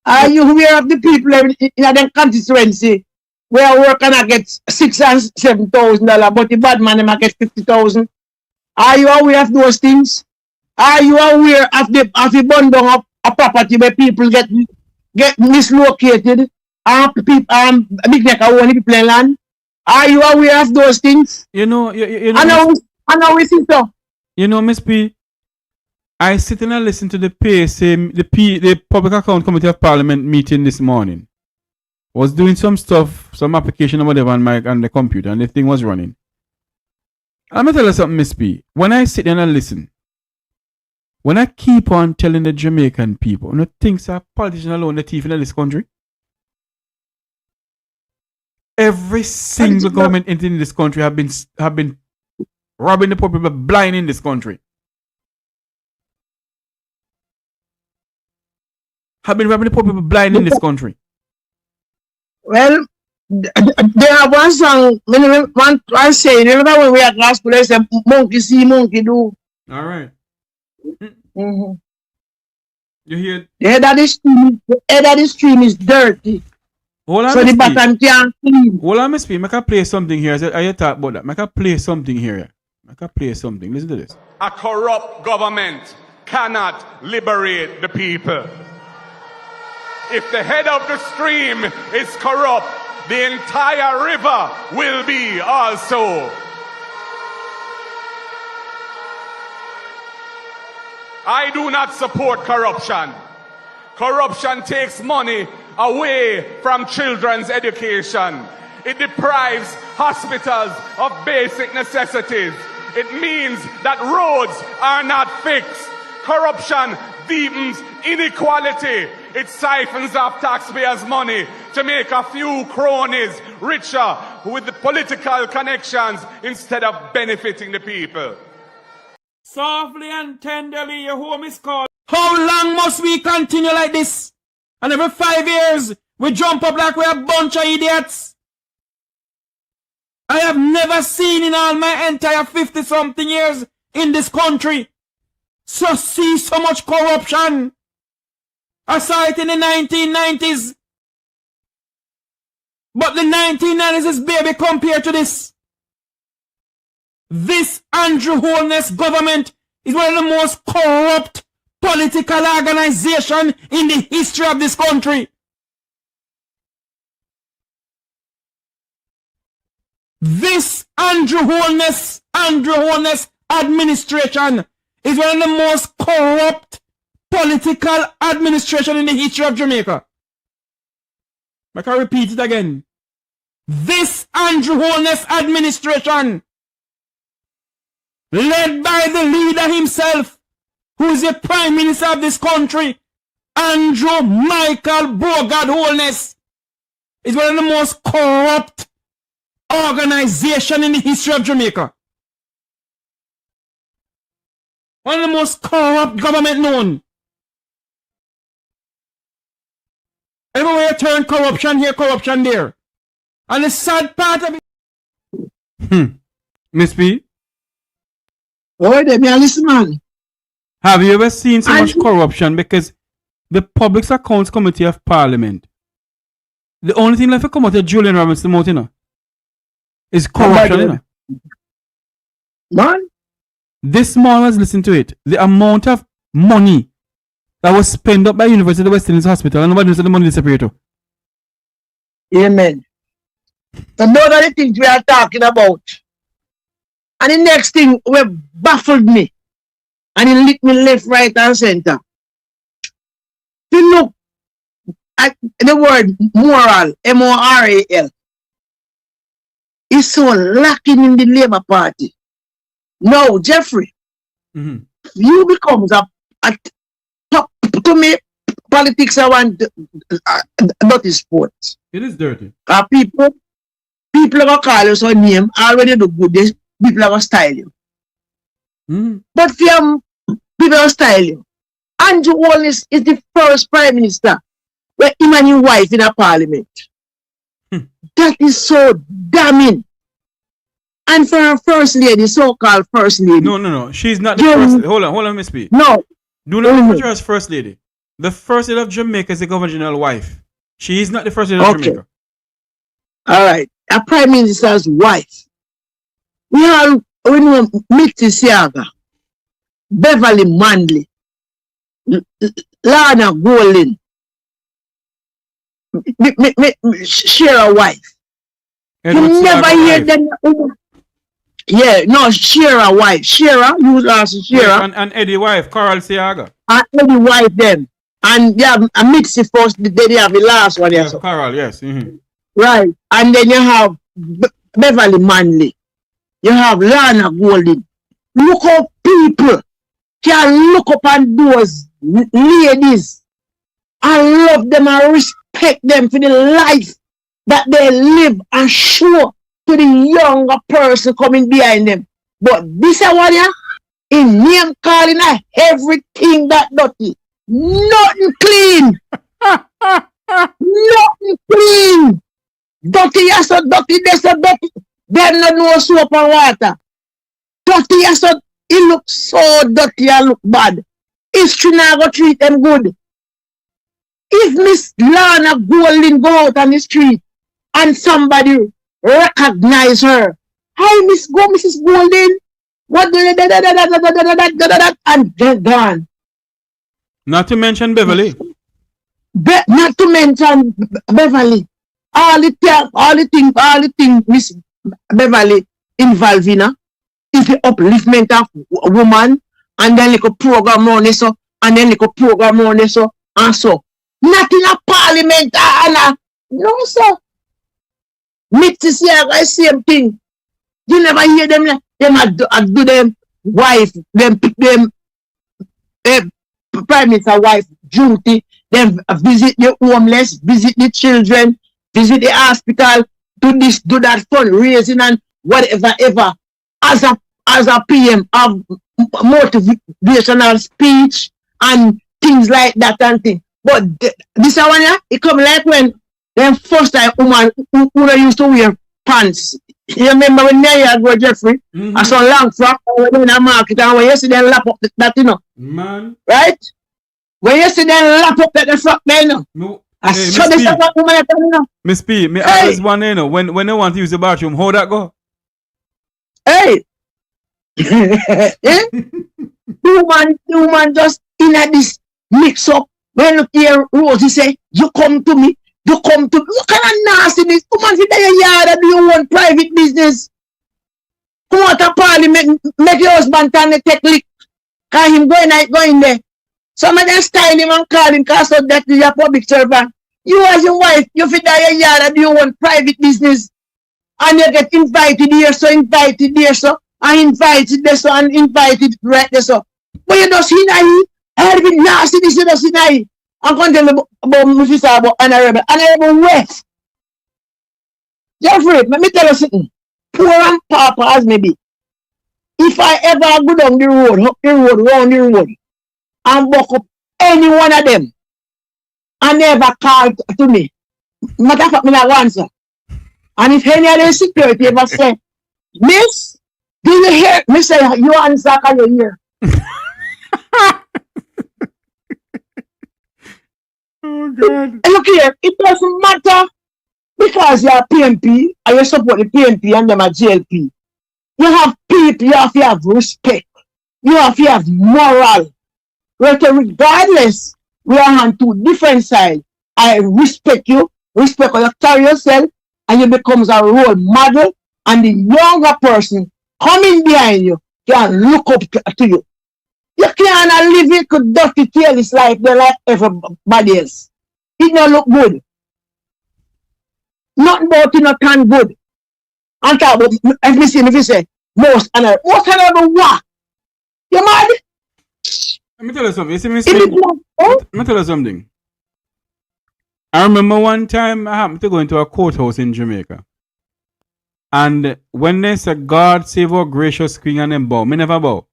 Are you aware of the people in the constituency where work and get $6,000 and $7,000, but the bad man them get 50,000? Are you aware of those things? Are you aware of the bundle of a property where people get mislocated and people big neck are only people in land? Are you aware of those things? You know, I know we see so. You know, Miss P, I sit and I listen to the the Public Account Committee of Parliament meeting this morning. Was doing some stuff, some application or whatever on the computer, and the thing was running. I'm gonna tell you something, Miss P. When I sit and I listen, when I keep on telling the Jamaican people, you know, things are politicians alone, the thief in this country. Every single government entity in this country have been robbing the poor people blind in this country. Have been robbing the poor people blind in this country. Well, there have one song, one saying, remember when we at gospel, they say, monkey see, monkey do. All right. Mm-hmm. You hear? The head of the stream is dirty. Hold on, so the bottom can't clean. Hold on, Miss P. I can play something here. I talk about that. I can play something here. I can play something. Listen to this. A corrupt government cannot liberate the people. If the head of the stream is corrupt, the entire river will be also. I do not support corruption. Corruption takes money away from children's education. It deprives hospitals of basic necessities. It means that roads are not fixed. Corruption deepens inequality. It siphons off taxpayers' money to make a few cronies richer with the political connections instead of benefiting the people. Softly and tenderly, your home is called. How long must we continue like this? And every 5 years, we jump up like we're a bunch of idiots. I have never seen in all my entire 50-something years in this country see so much corruption. I saw it in the 1990s. But the 1990s is baby compared to this. This Andrew Holness government is one of the most corrupt political organization in the history of this country. This Andrew Holness administration is one of the most corrupt political administration in the history of Jamaica. I can repeat it again. This Andrew Holness administration, led by the leader himself, who is the Prime Minister of this country, Andrew Michael Bogard Holness, is one of the most corrupt organization in the history of Jamaica. One of the most corrupt government known. Everywhere you turn, corruption here, corruption there. And the sad part of it... Miss P? Oh, they may listen, man. Have you ever seen so much corruption? Because the Public Accounts Committee of Parliament, the only thing left to come out of Julian Robinson mouth, you know, is corruption, you know. Man? This man was listening to it. The amount of money that was spent up by University of West Indies Hospital, and nobody knows where the money disappeared to. Amen. So those are the things we are talking about. And the next thing baffled me. And it lit me left, right, and center. To look at the word moral, M-O-R-A-L, is so lacking in the Labour Party. No, Jeffrey, you becomes a top, to me, politics I want dirty sports. It is dirty. People are going to call you some name, already do good, people are going to style you. But if people are style you, Andrew Holness is the first Prime Minister where him and his wife in a parliament. That is so damning. And for her first lady, so-called first lady. No. She's not the first. Hold on, Miss P. No. Do not refer to her as first lady. The first lady of Jamaica is the Governor General's wife. She is not the first lady of Jamaica. All right. A prime minister's wife. We know Mitzi Siaga, Beverly Manley, Lana Golin, Shira wife. You never hear them. Yeah, no, Shira wife. Shira, you last Shira. And Eddie wife, Carol Siaga. And Eddie wife them. And they have a Mitzi first, they have the last one. Yes, Carol, yes. Mm-hmm. Right. And then you have Beverly Manley. You have Lana Golden. Look up people can look up on those ladies and love them and respect them for the life that they live and show to the younger person coming behind them. But this one here, in name calling everything that dirty. Nothing clean. Nothing clean. Dirty, yes, so dirty, there's so dirty. Them no know soap and water. Dirty, yes, so it looks so dirty and look bad. History now go treat them good. If Miss Lana Golden go out on the street and somebody recognize her, hi Mrs. Golden, what and they're gone. Not to mention Beverly. Not to mention Beverly. All the thing Miss Beverly involved in is the upliftment of a woman, and then like a program on this, and then like a program on this, and so. Not in a parliament, no, sir. Mitzi Siaga, same thing. You never hear them, do them wife, them prime minister wife duty, them visit the homeless, visit the children, visit the hospital, do this, do that, fundraising and whatever, ever. As a PM of motivational speech and things like that and thing. But this one here, it come like when the first time woman who used to wear pants. You remember when Mary go Jeffrey? I saw long frock when in the market and when you see them lap up that, you know. Man. Right? When you see them lap up that the frock there, you know. No. I saw this woman, you know. Miss P, me always one, you know, when they want to use the bathroom, how that go? Hey! The woman just in at this mix up. When look here, Rosie say, you come to me. What kind of nastiness? Woman fit in your yard and do your own private business. Come out of parliament, make your husband turn the take lick. Cause him going there. Some of them style him and call him cause of that is your public servant. You as your wife, you fit in your yard and do your own private business. And you get invited here, so invited there, so and invited there, so and invited right there, so. But you don't see now, every nastiness you don't see now. I'm going to tell you about my sister about Honorable West. Jeffrey, let me tell you something. Poor and pauper as me be. If I ever go down the road, round the road, and buck up any one of them, and never call to me, matter of fact, me not answer. And if any of the security ever say, Miss, do you hear? Me say, you answer because you hear. Oh God. Look here, it doesn't matter because you're PNP and you support the PNP and them are JLP. You have people, you have to have respect. You have to have moral. Regardless, we are on two different sides. I respect you, respect how you carry yourself, and you become a role model, and the younger person coming behind you can look up to you. You can't live it dirty, careless life there like everybody else. It don't look good. Nothing about it not can good. And talk about, if you say, most honorable what? You mad? Let me tell you something. You see me saying, let me tell you something. I remember one time I happened to go into a courthouse in Jamaica. And when they said, God save our gracious queen and them bow, me never bow.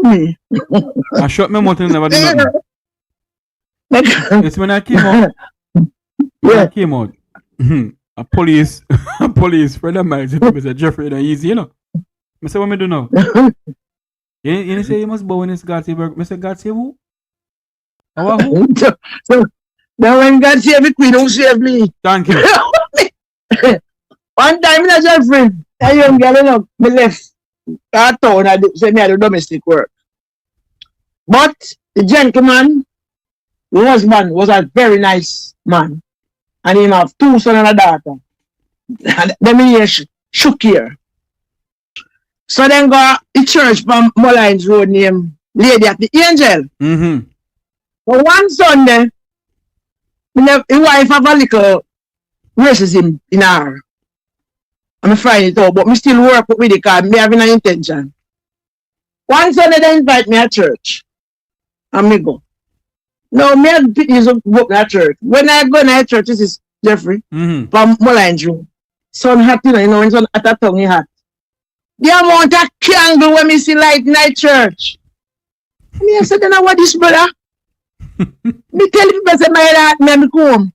I shut my mouth and never do nothing. It's when I came out. When I came out. a police a police friend of mine said to me, say, Jeffrey, no easy, you know. I say, what me do now? You say you must bow in this God save work. I say, God save who? Our who? So now when God save me, don't save me. Thank you. One time, I just friend, a young girl, you know, me left that town, I said me I do domestic work. But the gentleman, the husband, was a very nice man. And he have 2 sons and a daughter. And them here shook here. So then go the church from Mullines Road named Lady at the Angel. Mm-hmm. But one Sunday, his wife have a little racism in her. I'm find it out, but me still work with it because me having an intention. One Sunday they invite me at church. And me go. No, me and Pitney's go to church. When I go to church, this is Jeffrey from Mullines Road. Sun hot, you know, when sun at a tongue he hot. The amount of candle when me see light in the church. Me I said, then what this brother? Me tell people say my heart me come.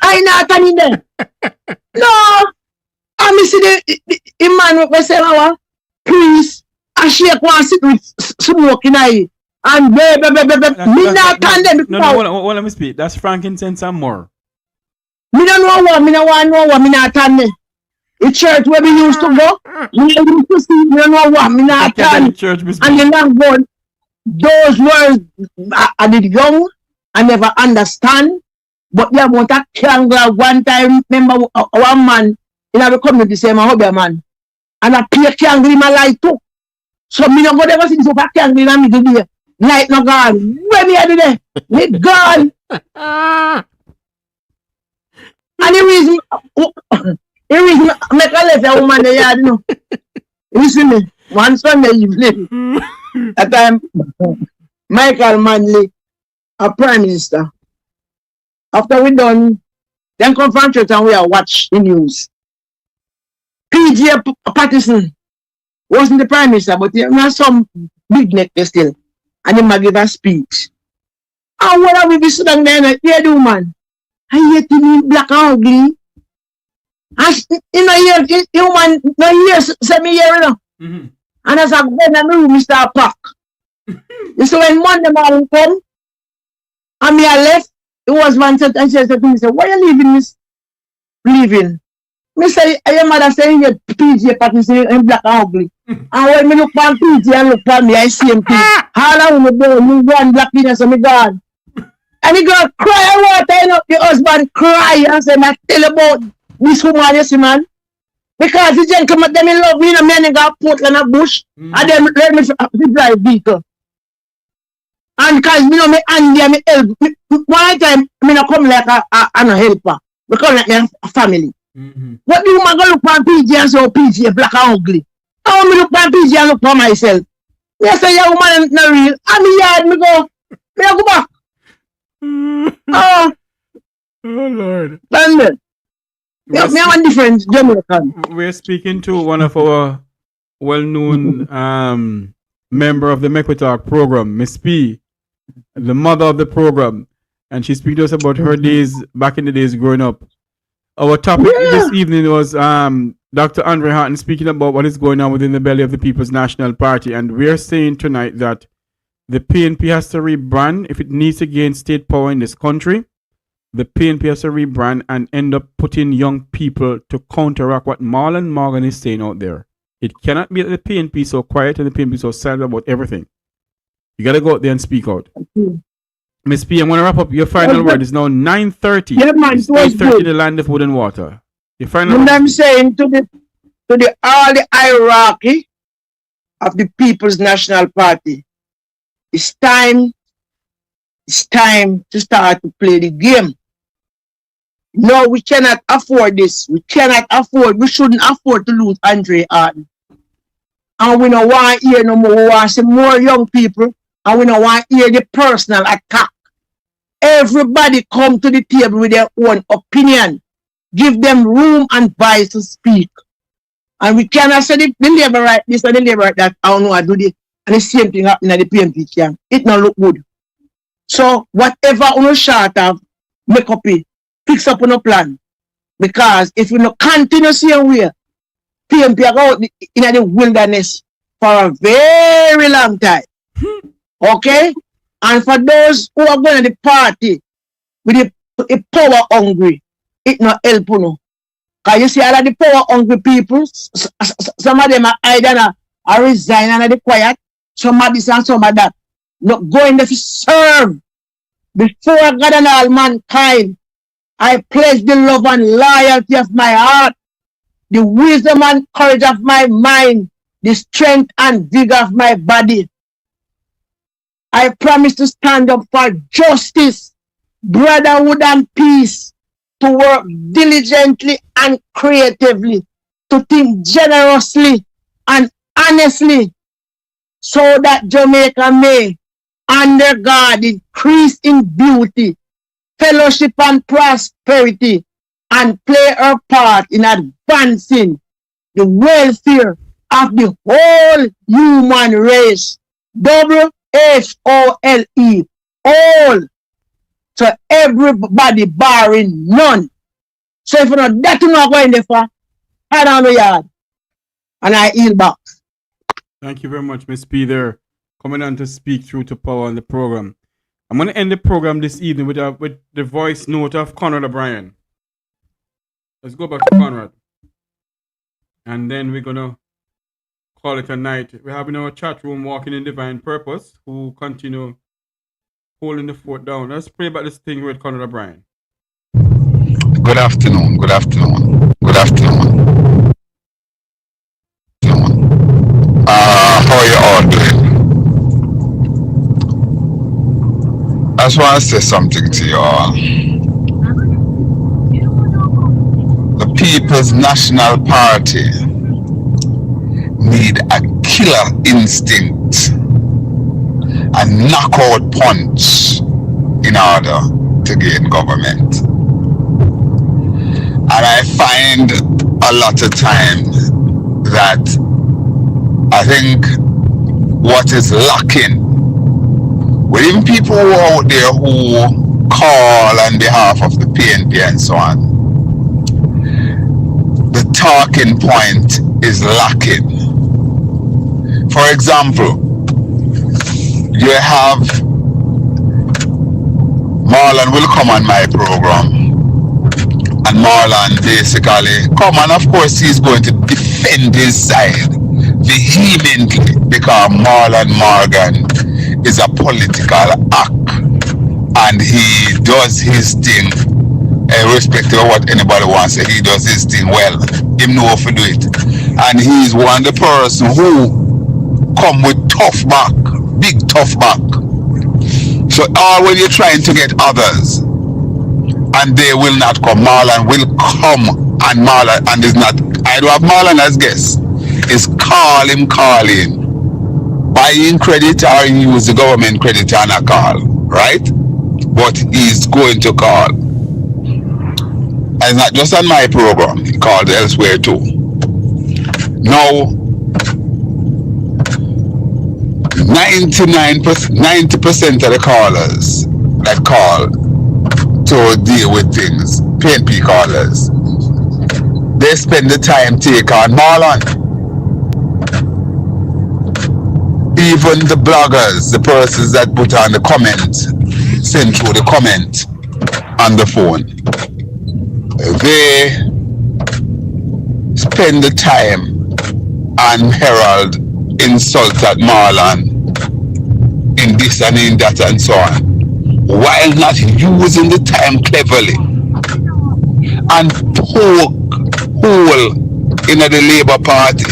I not in there. No. And me see the man we say our priest and shake one sit with smoke in it. And me not condemn. No, let me speak. That's frankincense and more. Me don't know what, me don't want to know what, me not attend. The church where we used to go, me don't to see, me don't know what, me not attend. And you not go, those words, I did young, I never understand, but they want a candle. One time, remember one man, in our community, say, my hobby man, and I play candle in my light too. So me don't go there, see so a candle in me today. Light no gone. Where me do there? Me gone. And the reason make a left a woman the yard, you know. You see me, one Sunday evening, at time Michael Manley, a prime minister. After we done, then come from church and we are watch the news. PJ Patterson wasn't the prime minister, but he has some big neck still. And he might give a speech. And what are we be sitting there? Yeah, the woman. I hate to be black and ugly. And you know, the woman, no years, 7 years, you know. And as I go in the room, Mr. Pack. You see, when Monday morning come, and me I left, it was one said, and she said to me, why are you leaving this? Leaving. Me say, your mother saying your PJ Patterson in black and ugly. And when me look at PJ and look at me, I see him too. All I want to do, me one black penis, so me gone. And the girl cry water, you know, the husband cry and say, I tell about this woman, you see, man. Because the gentleman, them in love me, you know, me and they got Portland a bush, and then let me drive vehicle. And because, you know, me and me help. One time, me not come like a helper. We come like a family. What the woman go look for PJ and say, oh, PJ, black and ugly. I want me look for PJ and look for myself. Yes, I say, yeah, woman, not real. I'm in yard, me go. Me go back. Oh Lord. London. Me have a different Jamaican. We're speaking to one of our well-known member of the Make We Talk program, Miss P, the mother of the program, and she's speaking to us about her days back in the days growing up. Our topic this evening was Dr. Andre Haughton speaking about what is going on within the belly of the People's National Party, and we're saying tonight that the PNP has to rebrand if it needs to gain state power in this country. The PNP has to rebrand and end up putting young people to counteract what Marlon Morgan is saying out there. It cannot be that the PNP is so quiet and the PNP is so silent about everything. You got to go out there and speak out. Miss P, I'm going to wrap up. Your final word is now 9:30. Yeah, man, it's 8:30 in the land of wood and water. Your final word. I'm is saying to all the hierarchy of the People's National Party, it's time to start to play the game. No, we cannot afford this. We shouldn't afford to lose Andre Haughton. And we don't want to hear no more. We want to see more young people. And we don't want to hear the personal attack. Everybody come to the table with their own opinion. Give them room and voice to speak. And we cannot say the labor right this and the labor right that. I don't know how to do this. And the same thing happening at the PNP camp. It don't look good. So whatever on a short of make up it, fix up on a plan. Because if you not continue same way, PNP are out in the wilderness for a very long time. Okay? And for those who are going to the party with the power hungry, it not help you know. Because you see all of the power hungry people, some of them are either are resign and are the quiet, some of this and some of that. Not going there to serve before God and all mankind. I pledge the love and loyalty of my heart, the wisdom and courage of my mind, the strength and vigor of my body. I promise to stand up for justice, brotherhood, and peace, to work diligently and creatively, to think generously and honestly, so that Jamaica may, under God, increase in beauty, fellowship, and prosperity, and play her part in advancing the welfare of the whole human race. WHOLE, all. So everybody barring none. So if you know that you not going there for, head on the yard. And I yield back. Thank you very much, Miss P there, coming on to speak through to power on the program. I'm going to end the program this evening with the voice note of Conrad O'Brien. Let's go back to Conrad. And then we're going to call it a night. We're having our chat room Walking in Divine Purpose, who continue holding the fort down. Let's pray about this thing with Conrad O'Brien. Good afternoon. Good afternoon. Good afternoon. How are you all doing? I just want to say something to you all. The People's National Party need a killer instinct, a knockout punch in order to gain government. And I find a lot of times that I think what is lacking with even people who are out there who call on behalf of the PNP and so on, the talking point is lacking. For example, you have Marlon will come on my program, and Marlon basically come, and of course he's going to defend his side vehemently, because Marlon Morgan is a political act and he does his thing, irrespective of what anybody wants to say. He does his thing well. Him know how to do it, and he's one of the person who come with tough back, big tough back. So when you're trying to get others and they will not come, Marlon will come, and Marlon, and is not, I don't have Marlon as guest, is call him, buying credit or use the government credit and a call, right? But he's going to call. And it's not just on my program, he called elsewhere too. Now, 90% of the callers that call to deal with things, PNP callers, they spend the time take on Marlon. Even the bloggers, the persons that put on the comment, send through the comment on the phone, they spend the time and herald insult at Marlon in this and in that and so on, while not using the time cleverly and poke hole in the Labour Party,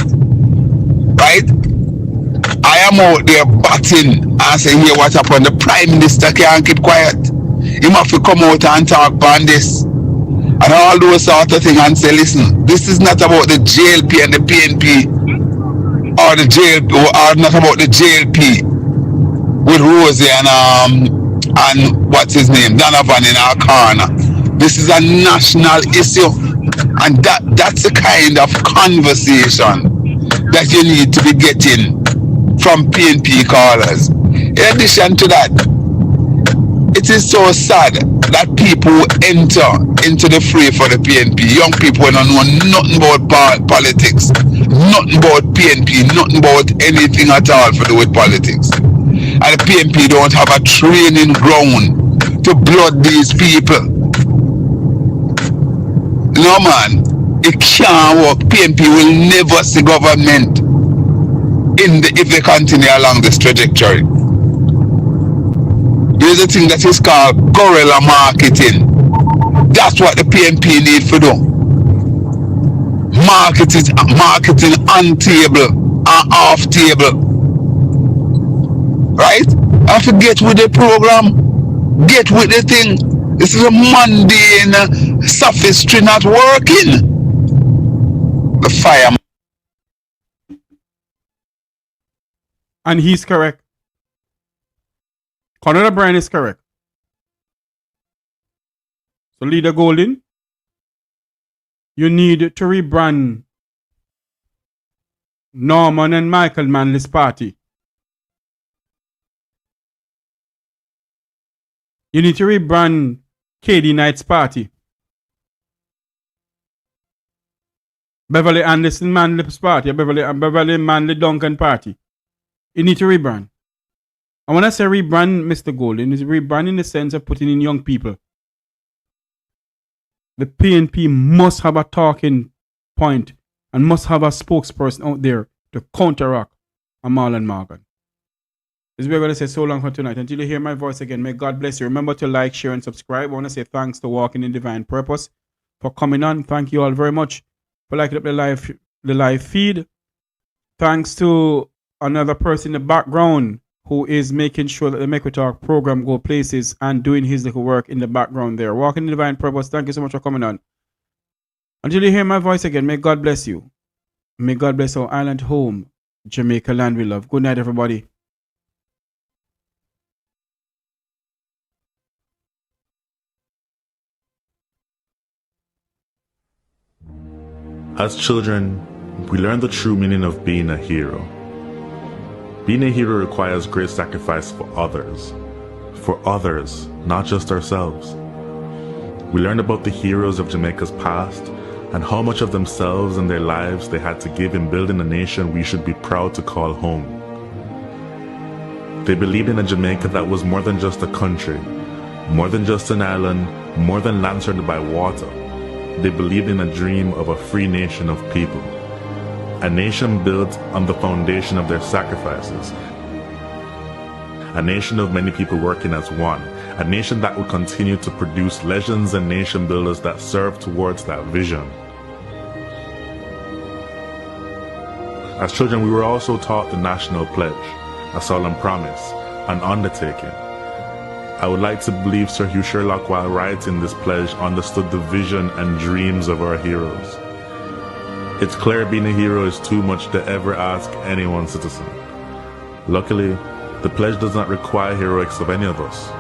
right? I am out there batting and say, here what happened, the Prime Minister can't keep quiet. He have to come out and talk on this and all those sort of things and say, listen, this is not about the JLP and the PNP or the jail, or not about the JLP with Rosie and what's his name, Donovan in our corner. This is a national issue, and that's the kind of conversation that you need to be getting from PNP callers. In addition to that, it is so sad that people enter into the fray for the PNP. Young people don't know nothing about politics, nothing about PNP, nothing about anything at all to do with politics. And the PNP don't have a training ground to blood these people. No man, it can't work. PNP will never see government if they continue along this trajectory. There's a thing that is called guerrilla marketing. That's what the PNP need to do. Marketing on table and off table. Right? I have to get with the program. Get with the thing. This is a mundane sophistry not working. The fire. And he's correct. Conor O'Brien is correct. So, Leader Golden, you need to rebrand Norman and Michael Manley's party. You need to rebrand KD Knight's party. Beverly Anderson Manley's party, Beverly Manley Duncan party. You need to rebrand. And when I say rebrand, Mr. Golden, is rebrand in the sense of putting in young people. The PNP must have a talking point and must have a spokesperson out there to counteract a Marlon Morgan. This is what we're going to say so long for tonight. Until you hear my voice again, may God bless you. Remember to like, share, and subscribe. I want to say thanks to Walking in Divine Purpose for coming on. Thank you all very much for liking up the live feed. Thanks to another person in the background who is making sure that the Make We Talk program go places and doing his little work in the background there. Walking in Divine Purpose, thank you so much for coming on. Until you hear my voice again, may God bless you. May God bless our island home, Jamaica land we love. Good night, everybody. As children, we learn the true meaning of being a hero. Being a hero requires great sacrifice for others, not just ourselves. We learned about the heroes of Jamaica's past and how much of themselves and their lives they had to give in building a nation we should be proud to call home. They believed in a Jamaica that was more than just a country, more than just an island, more than land surrounded by water. They believed in a dream of a free nation of people. A nation built on the foundation of their sacrifices. A nation of many people working as one. A nation that would continue to produce legends and nation builders that serve towards that vision. As children, we were also taught the National Pledge, a solemn promise, an undertaking. I would like to believe Sir Hugh Sherlock, while writing this pledge, understood the vision and dreams of our heroes. It's clear being a hero is too much to ever ask any one citizen. Luckily, the pledge does not require heroics of any of us.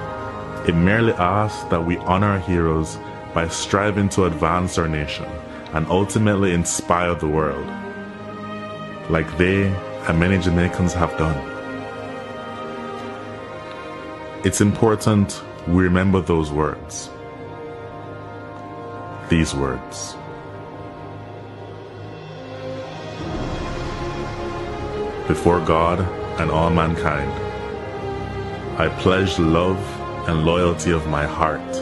It merely asks that we honor our heroes by striving to advance our nation and ultimately inspire the world, like they and many Jamaicans have done. It's important we remember those words. These words. Before God and all mankind, I pledge the love and loyalty of my heart,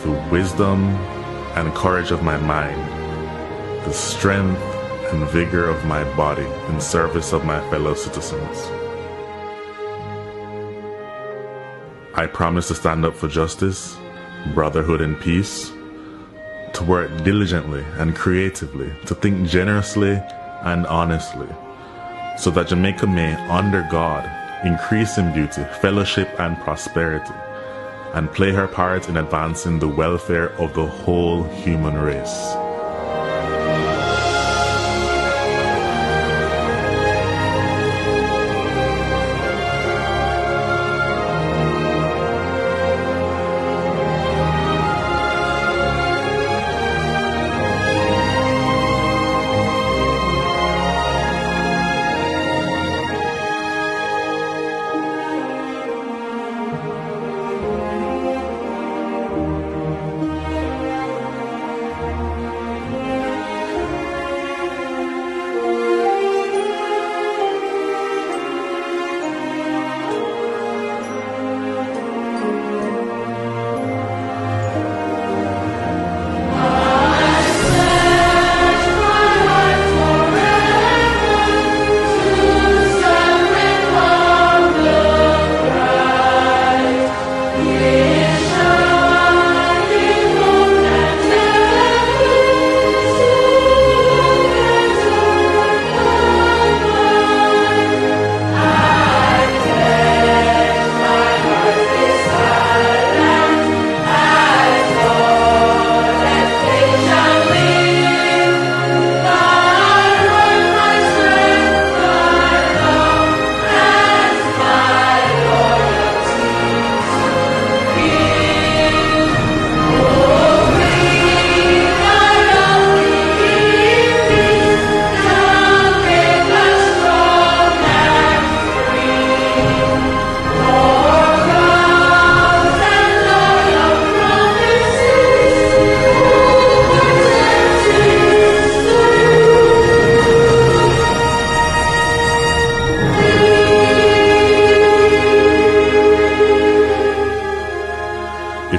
the wisdom and courage of my mind, the strength and vigor of my body in service of my fellow citizens. I promise to stand up for justice, brotherhood, and peace, to work diligently and creatively, to think generously and honestly, so that Jamaica may, under God, increase in beauty, fellowship, and prosperity, and play her part in advancing the welfare of the whole human race.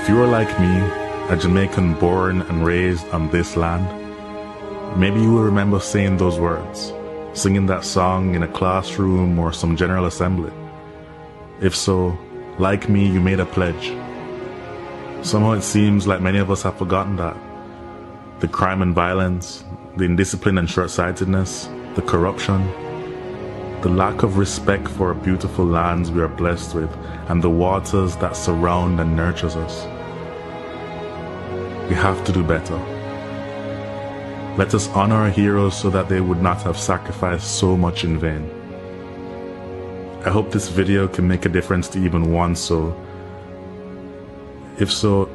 If you are like me, a Jamaican born and raised on this land, maybe you will remember saying those words, singing that song in a classroom or some general assembly. If so, like me, you made a pledge. Somehow it seems like many of us have forgotten that. The crime and violence, the indiscipline and short-sightedness, the corruption, the lack of respect for our beautiful lands we are blessed with, and the waters that surround and nurtures us. We have to do better. Let us honor our heroes so that they would not have sacrificed so much in vain. I hope this video can make a difference to even one soul. If so,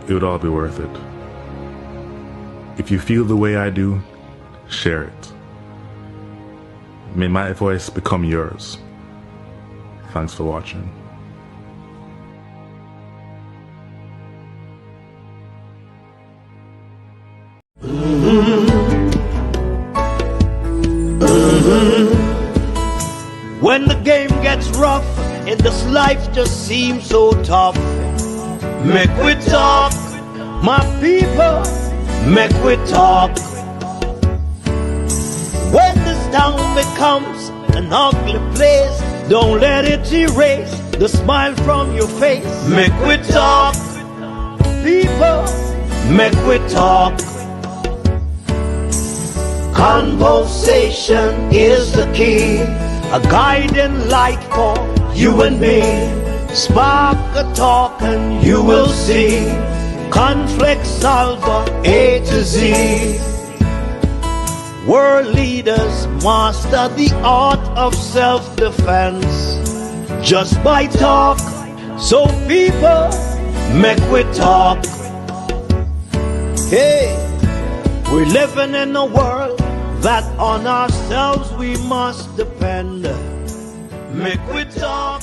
it would all be worth it. If you feel the way I do, share it. May my voice become yours. Thanks for watching. When the game gets rough and this life just seems so tough, make we talk, my people, make we talk. When this town becomes an ugly place, don't let it erase the smile from your face. Make we talk, people, make we talk. Conversation is the key, a guiding light for you and me. Spark a talk and you will see. Conflict solver A to Z. World leaders master the art of self-defense just by talk. So people, make we talk. Hey, we're living in a world that on ourselves we must depend. Make we talk.